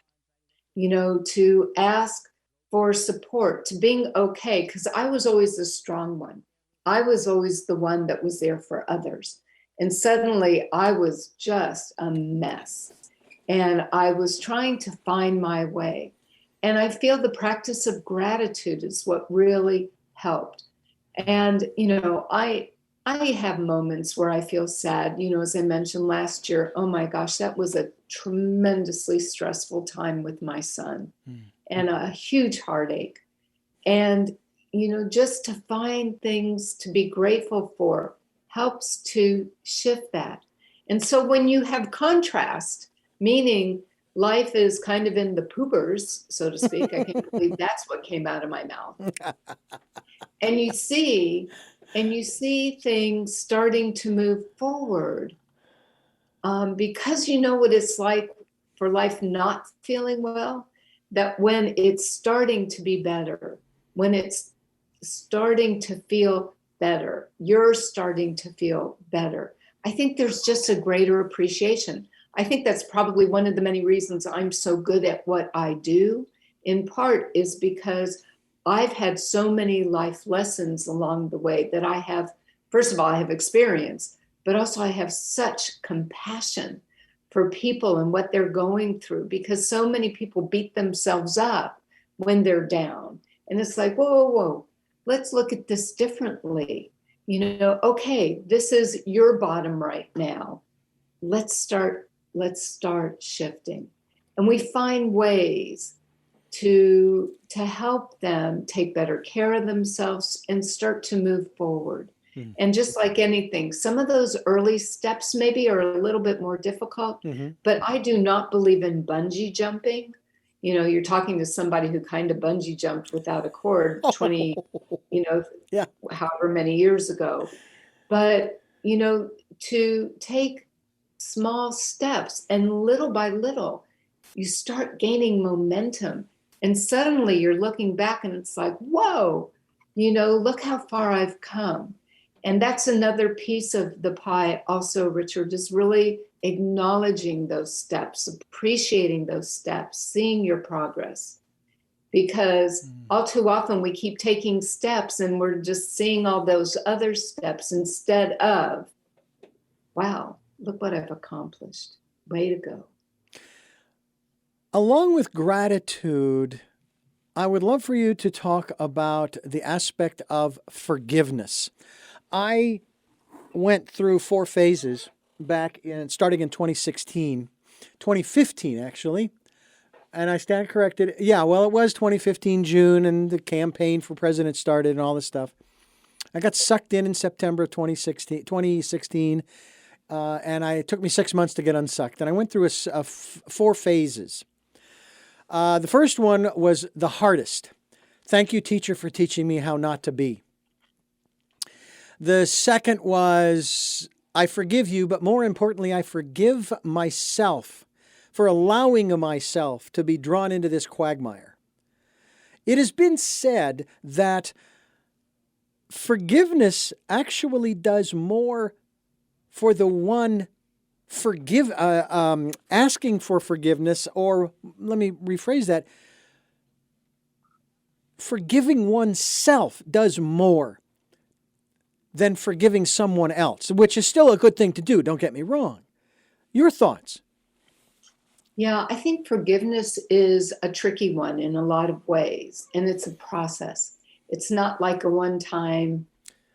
to ask for support, to being okay, because I was always the strong one. I was always the one that was there for others. And suddenly I was just a mess. And I was trying to find my way. And I feel the practice of gratitude is what really helped. And, I have moments where I feel sad, as I mentioned last year. Oh my gosh, that was a tremendously stressful time with my son and a huge heartache. And, just to find things to be grateful for helps to shift that. And so when you have contrast, meaning life is kind of in the poopers, so to speak, I can't believe that's what came out of my mouth. And you see things starting to move forward because you know what it's like for life not feeling well, that when it's starting to be better, when it's starting to feel better, you're starting to feel better. I think there's just a greater appreciation. I think that's probably one of the many reasons I'm so good at what I do, in part is because I've had so many life lessons along the way that I have, first of all, I have experience, but also I have such compassion for people and what they're going through, because so many people beat themselves up when they're down. And it's like, whoa, let's look at this differently. Okay, this is your bottom right now. Let's start shifting. And we find ways to help them take better care of themselves and start to move forward. And just like anything, some of those early steps maybe are a little bit more difficult, but I do not believe in bungee jumping. You're talking to somebody who kind of bungee jumped without a cord 20, Yeah. however many years ago. But, to take small steps and little by little, you start gaining momentum. And suddenly you're looking back and it's like, whoa, look how far I've come. And that's another piece of the pie also, Richard, is really acknowledging those steps, appreciating those steps, seeing your progress. Because all too often we keep taking steps and we're just seeing all those other steps instead of, wow, look what I've accomplished. Way to go. Along with gratitude, I would love for you to talk about the aspect of forgiveness. I went through 4 phases starting in 2015 actually. And I stand corrected. Yeah, well, it was 2015 June and the campaign for president started and all this stuff. I got sucked in September of 2016. And it took me 6 months to get unsucked. And I went through 4 phases. The first one was the hardest. Thank you, teacher, for teaching me how not to be. The second was, I forgive you, but more importantly, I forgive myself for allowing myself to be drawn into this quagmire. It has been said that forgiveness actually does more for the one asking for forgiveness, or let me rephrase that, forgiving oneself does more than forgiving someone else, which is still a good thing to do, don't get me wrong. Your thoughts? Yeah, I think forgiveness is a tricky one in a lot of ways, and it's a process. It's not like a one time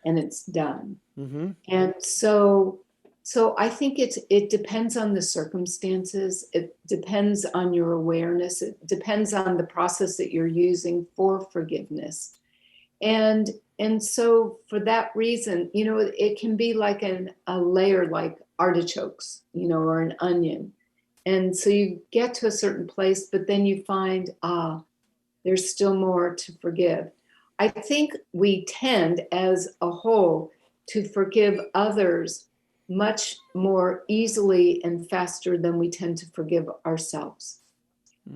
and it's done. Mm-hmm. And so I think it depends on the circumstances. It depends on your awareness. It depends on the process that you're using for forgiveness. And so for that reason, it can be like a layer like artichokes, or an onion. And so you get to a certain place, but then you find, there's still more to forgive. I think we tend as a whole to forgive others much more easily and faster than we tend to forgive ourselves.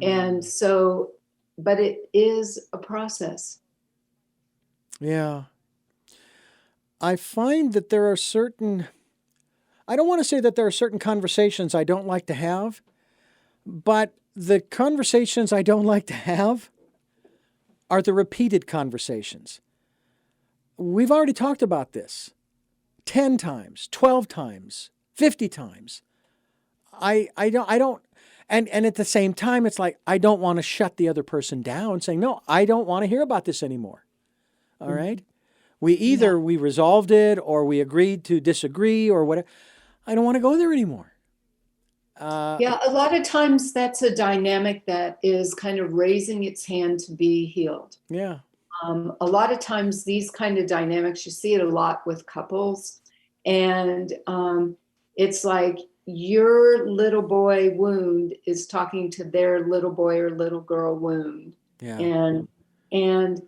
And so, but it is a process. Yeah. I find that there are certain, I don't want to say that there are certain conversations I don't like to have, but the conversations I don't like to have are the repeated conversations. We've already talked about this 10 times, 12 times, 50 times. I don't, and at the same time, it's like, I don't want to shut the other person down saying, no, I don't want to hear about this anymore. All right. We resolved it or we agreed to disagree or whatever. I don't want to go there anymore. Yeah, a lot of times that's a dynamic that is kind of raising its hand to be healed. Yeah. A lot of times these kind of dynamics, you see it a lot with couples. And it's like your little boy wound is talking to their little boy or little girl wound. Yeah. And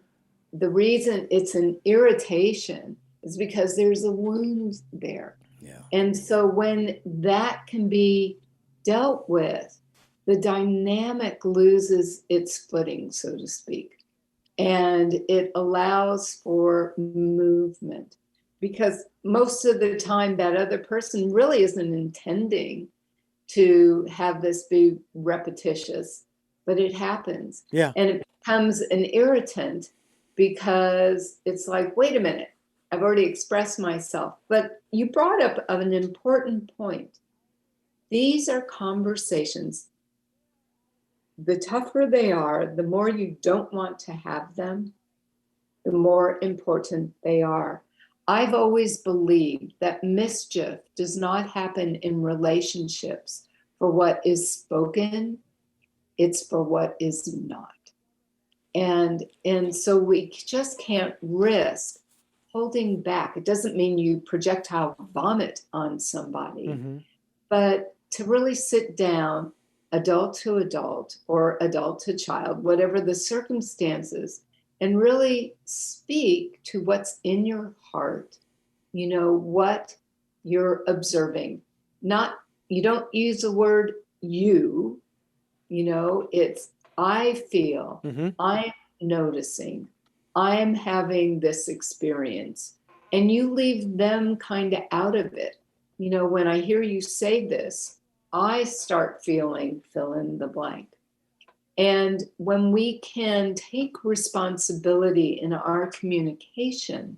the reason it's an irritation is because there's a wound there. Yeah. And so when that can be dealt with, the dynamic loses its footing, so to speak. And it allows for movement, because most of the time that other person really isn't intending to have this be repetitious, but it happens. Yeah. And it becomes an irritant because it's like, wait a minute, I've already expressed myself. But you brought up an important point. These are conversations. The tougher they are, the more you don't want to have them, the more important they are. I've always believed that mischief does not happen in relationships for what is spoken, it's for what is not. And so we just can't risk holding back. It doesn't mean you projectile vomit on somebody, but to really sit down, adult to adult or adult to child, whatever the circumstances, and really speak to what's in your heart, what you're observing. You don't use the word you, it's I feel, I'm noticing, I'm having this experience, and you leave them kind of out of it. When I hear you say this, I start feeling fill in the blank. And when we can take responsibility in our communication,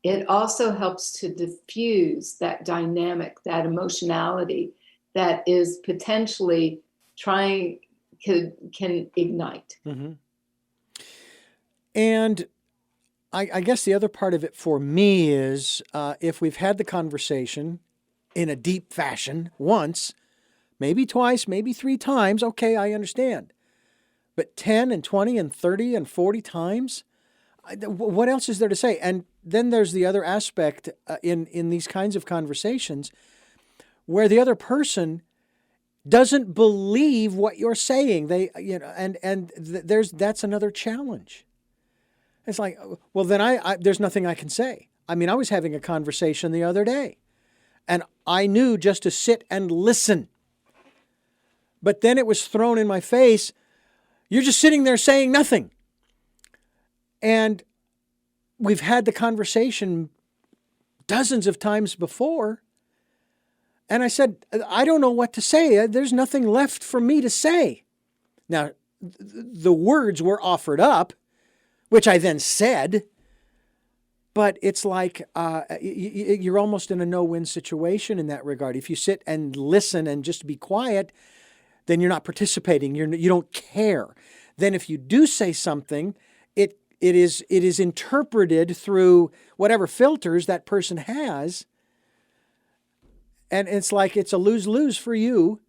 it also helps to diffuse that dynamic, that emotionality that is potentially can ignite. And I guess the other part of it for me is if we've had the conversation in a deep fashion once, maybe twice, maybe 3 times, okay, I understand. But 10 and 20 and 30 and 40 times, what else is there to say? And then there's the other aspect in these kinds of conversations where the other person doesn't believe what you're saying. That's another challenge. It's like, well, then there's nothing I can say. I mean, I was having a conversation the other day, and I knew just to sit and listen. But then it was thrown in my face, you're just sitting there saying nothing. And we've had the conversation dozens of times before. And I said, I don't know what to say. There's nothing left for me to say. Now, the words were offered up, which I then said, But it's like you're almost in a no-win situation in that regard. If you sit and listen and just be quiet, then you're not participating. You don't care. Then if you do say something, it is interpreted through whatever filters that person has, and it's like it's a lose-lose for you.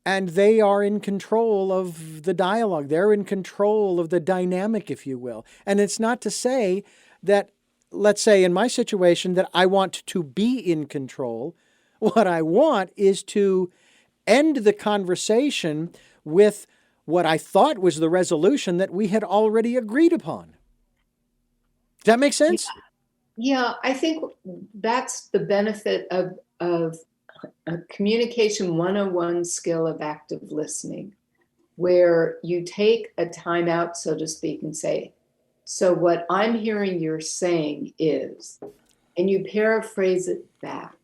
And they are in control of the dialogue. They're in control of the dynamic, if you will. And it's not to say that, let's say in my situation, that I want to be in control. What I want is to end the conversation with what I thought was the resolution that we had already agreed upon. Does that make sense? Yeah, I think that's the benefit of a communication 101 skill of active listening, where you take a time out, so to speak, and say, so what I'm hearing you're saying is, and you paraphrase it back.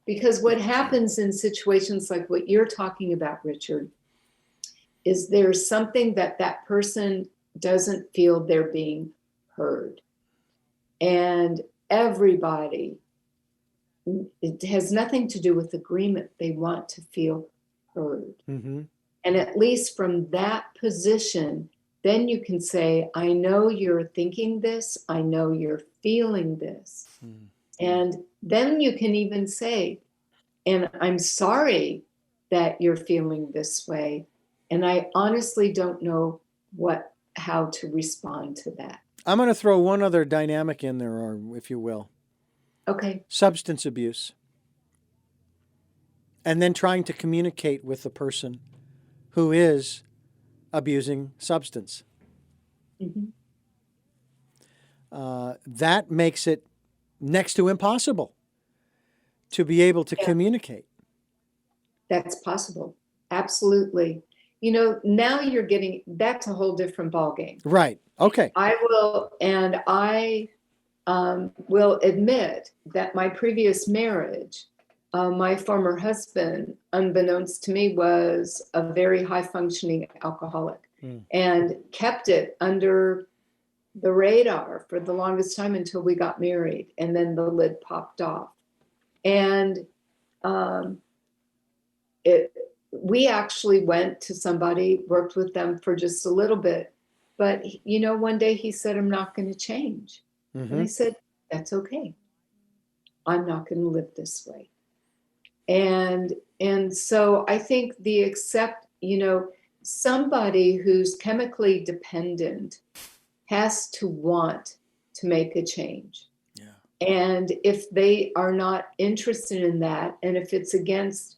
Because what happens in situations like what you're talking about, Richard, is there's something that person doesn't feel they're being heard. And everybody, it has nothing to do with agreement. They want to feel heard. Mm-hmm. And at least from that position, then you can say, I know you're thinking this. I know you're feeling this. Mm-hmm. And then you can even say, and I'm sorry that you're feeling this way. And I honestly don't know how to respond to that. I'm going to throw one other dynamic in there, or if you will. Okay. Substance abuse. And then trying to communicate with the person who is abusing substance. Mm-hmm. That makes it next to impossible to be able to communicate. That's possible. Absolutely. Now you're that's a whole different ballgame. Right. Okay. I will admit that my previous marriage, my former husband, unbeknownst to me, was a very high-functioning alcoholic and kept it under the radar for the longest time until we got married, and then the lid popped off. And we actually went to somebody, worked with them for just a little bit. But, one day he said, I'm not going to change. Mm-hmm. And I said, that's okay. I'm not going to live this way. And so I think somebody who's chemically dependent has to want to make a change. Yeah. And if they are not interested in that, and if it's against,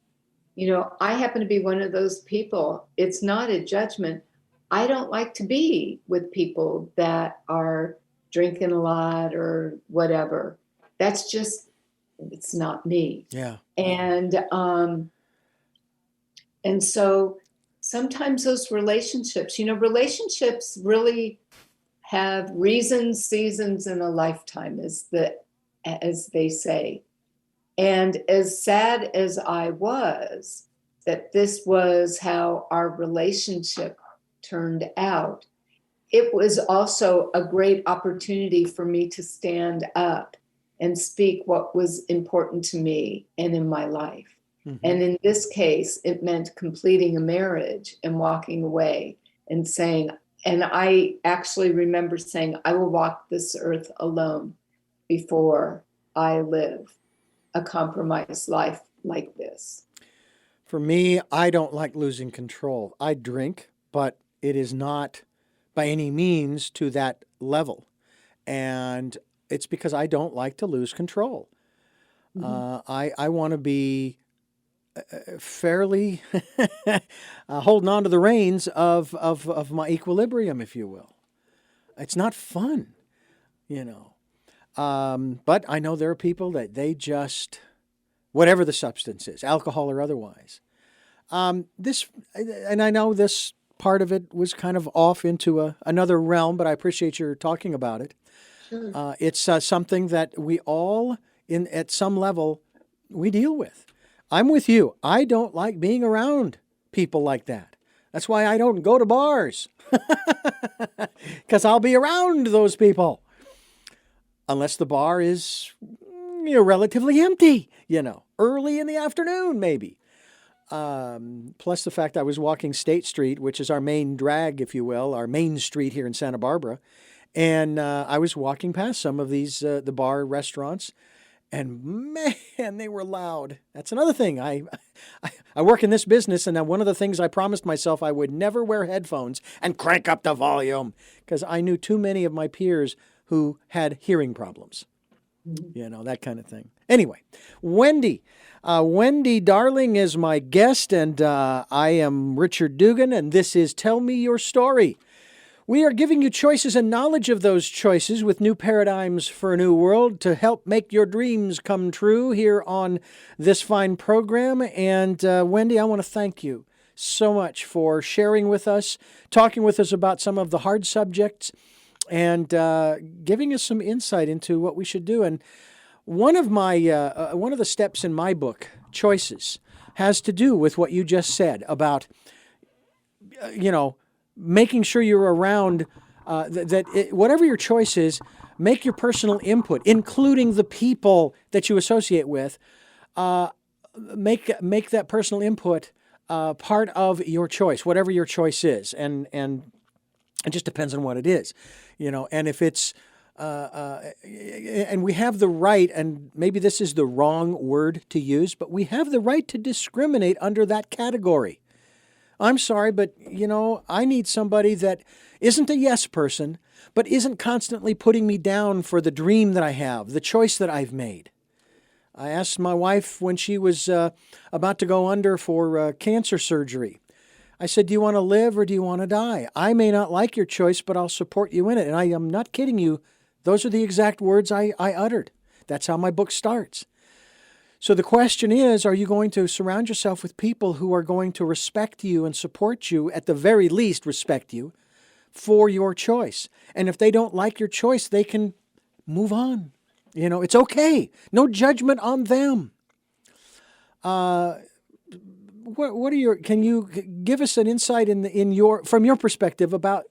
I happen to be one of those people. It's not a judgment. I don't like to be with people that are drinking a lot or whatever. That's just, it's not me. Yeah. And so sometimes those relationships really have reasons, seasons, and a lifetime, as they say. And as sad as I was that this was how our relationship turned out, it was also a great opportunity for me to stand up and speak what was important to me and in my life. Mm-hmm. And in this case, it meant completing a marriage and walking away and saying, and I actually remember saying, I will walk this earth alone before I live a compromised life like this. For me, I don't like losing control. I drink, but it is not by any means to that level. And it's because I don't like to lose control. Mm-hmm. I want to be fairly holding on to the reins of my equilibrium, if you will. It's not fun, But I know there are people that they just, whatever the substance is, alcohol or otherwise. And I know this part of it was kind of off into another realm, but I appreciate your talking about it. Sure. It's something that we all, at some level, we deal with. I'm with you. I don't like being around people like that. That's why I don't go to bars, because I'll be around those people. unless the bar is relatively empty, early in the afternoon maybe. Plus the fact I was walking State Street, which is our main drag, if you will, our main street here in Santa Barbara. And I was walking past some of these, the bar restaurants, and man, they were loud. That's another thing. I work in this business, and one of the things I promised myself I would never wear headphones and crank up the volume, because I knew too many of my peers who had hearing problems. That kind of thing. Anyway, Wendy. Wendy Darling is my guest, and I am Richard Dugan, and this is Tell Me Your Story. We are giving you choices and knowledge of those choices with new paradigms for a new world to help make your dreams come true here on this fine program. And Wendy, I want to thank you so much for sharing with us, talking with us about some of the hard subjects, and giving us some insight into what we should do. And one of the steps in my book, Choices, has to do with what you just said about, making sure you're around, whatever your choice is, make your personal input, including the people that you associate with, make that personal input part of your choice, whatever your choice is. And it just depends on what it is, and if it's, and we have the right, and maybe this is the wrong word to use, but we have the right to discriminate under that category. I'm sorry, but, I need somebody that isn't a yes person, but isn't constantly putting me down for the dream that I have, the choice that I've made. I asked my wife when she was about to go under for cancer surgery. I said, do you want to live or do you want to die? I may not like your choice, but I'll support you in it. And I am not kidding you. Those are the exact words I uttered. That's how my book starts. So the question is, are you going to surround yourself with people who are going to respect you and support you, at the very least respect you, for your choice? And if they don't like your choice, they can move on. It's okay. No judgment on them. Can you give us an insight from your perspective about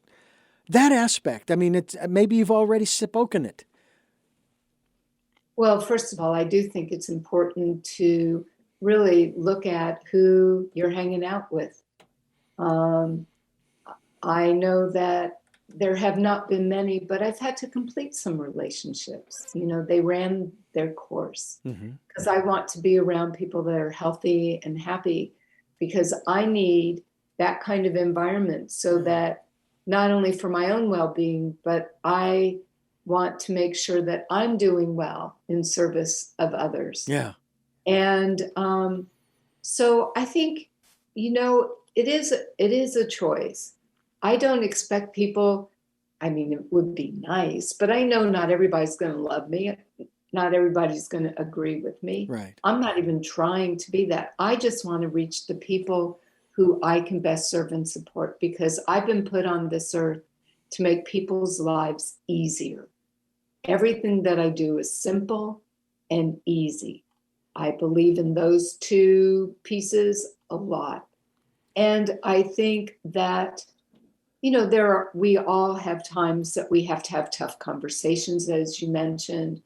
that aspect? I mean, maybe you've already spoken it. Well, first of all, I do think it's important to really look at who you're hanging out with. I know that there have not been many, but I've had to complete some relationships. They ran their course because I want to be around people that are healthy and happy, because I need that kind of environment so that not only for my own well-being, but I want to make sure that I'm doing well in service of others. Yeah. And so I think, it is a choice. I don't expect people, it would be nice, but I know not everybody's going to love me. Not everybody's going to agree with me. Right. I'm not even trying to be that. I just want to reach the people who I can best serve and support, because I've been put on this earth to make people's lives easier. Everything that I do is simple and easy. I believe in those two pieces a lot. And I think that, we all have times that we have to have tough conversations, as you mentioned.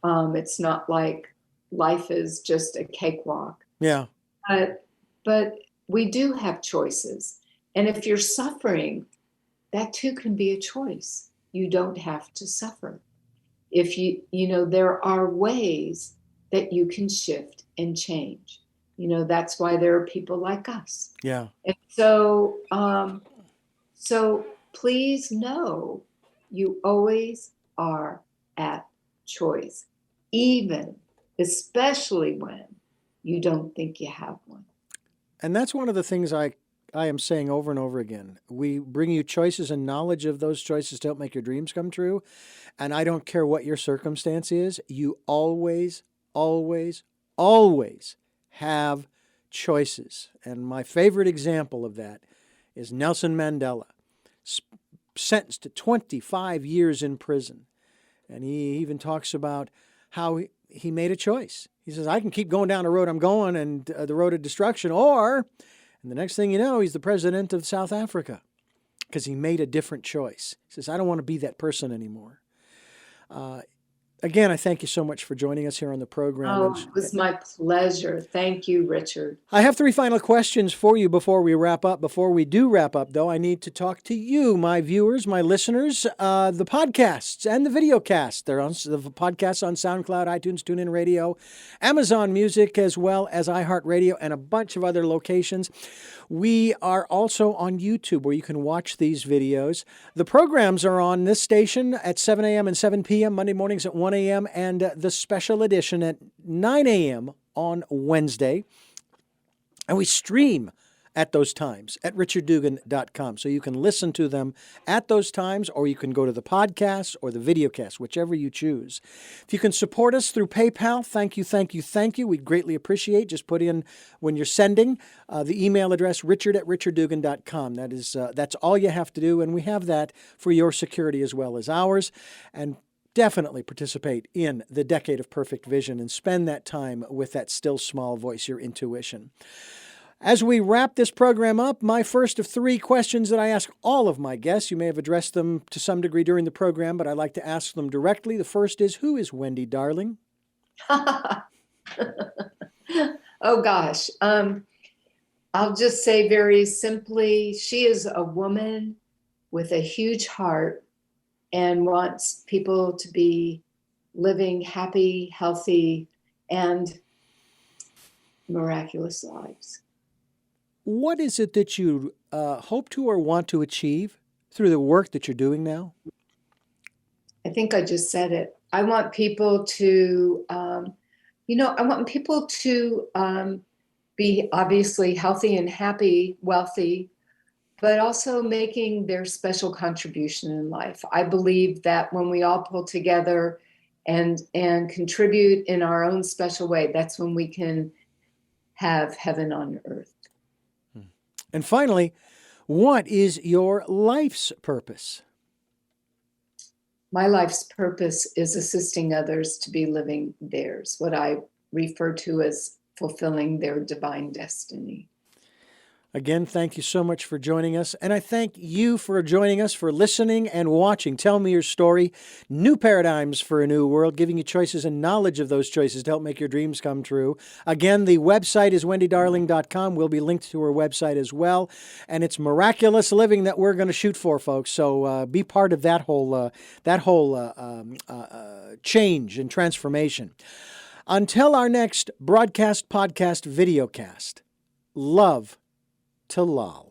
It's not like life is just a cakewalk. Yeah. But we do have choices. And if you're suffering, that too can be a choice. You don't have to suffer. If there are ways that you can shift and change. That's why there are people like us. Yeah. And so, so please know you always are at choice, especially when you don't think you have one. And that's one of the things I am saying over and over again. We bring you choices and knowledge of those choices to help make your dreams come true. And I don't care what your circumstance is, you always, always, always have choices. And my favorite example of that is Nelson Mandela, sentenced to 25 years in prison. And he even talks about how he made a choice. He says, I can keep going down the road I'm going, and the road of destruction, and the next thing you know, he's the president of South Africa, because he made a different choice. He says, I don't want to be that person anymore. Again, I thank you so much for joining us here on the program. Oh, it was my pleasure. Thank you, Richard. I have three final questions for you before we wrap up. Before we do wrap up, though, I need to talk to you, my viewers, my listeners, the podcasts and the video cast. They're on the podcasts on SoundCloud, iTunes, TuneIn Radio, Amazon Music, as well as iHeartRadio, and a bunch of other locations. We are also on YouTube where you can watch these videos. The programs are on this station at 7 a.m. and 7 p.m., Monday mornings at 1 a.m., and the special edition at 9 a.m. on Wednesday. And we stream at those times at richarddugan.com. So you can listen to them at those times, or you can go to the podcast or the videocast, whichever you choose. If you can support us through PayPal, thank you, thank you, thank you. We'd greatly appreciate. Just put in, when you're sending, the email address, richard@richarddugan.com. That's all you have to do, and we have that for your security as well as ours. And definitely participate in the Decade of Perfect Vision and spend that time with that still small voice, your intuition. As we wrap this program up, my first of three questions that I ask all of my guests, you may have addressed them to some degree during the program, but I like to ask them directly. The first is, who is Wendy Darling? Oh, gosh. I'll just say very simply, she is a woman with a huge heart and wants people to be living happy, healthy, and miraculous lives. What is it that you hope to or want to achieve through the work that you're doing now? I think I just said it. I want people to, be obviously healthy and happy, wealthy, but also making their special contribution in life. I believe that when we all pull together and contribute in our own special way, that's when we can have heaven on earth. And finally, what is your life's purpose? My life's purpose is assisting others to be living theirs, what I refer to as fulfilling their divine destiny. Again, thank you so much for joining us. And I thank you for joining us, for listening and watching. Tell me your story. New paradigms for a new world, giving you choices and knowledge of those choices to help make your dreams come true. Again, the website is wendydarling.com. We'll be linked to her website as well. And it's miraculous living that we're going to shoot for, folks. So be part of that whole change and transformation. Until our next broadcast, podcast, videocast, love to lol.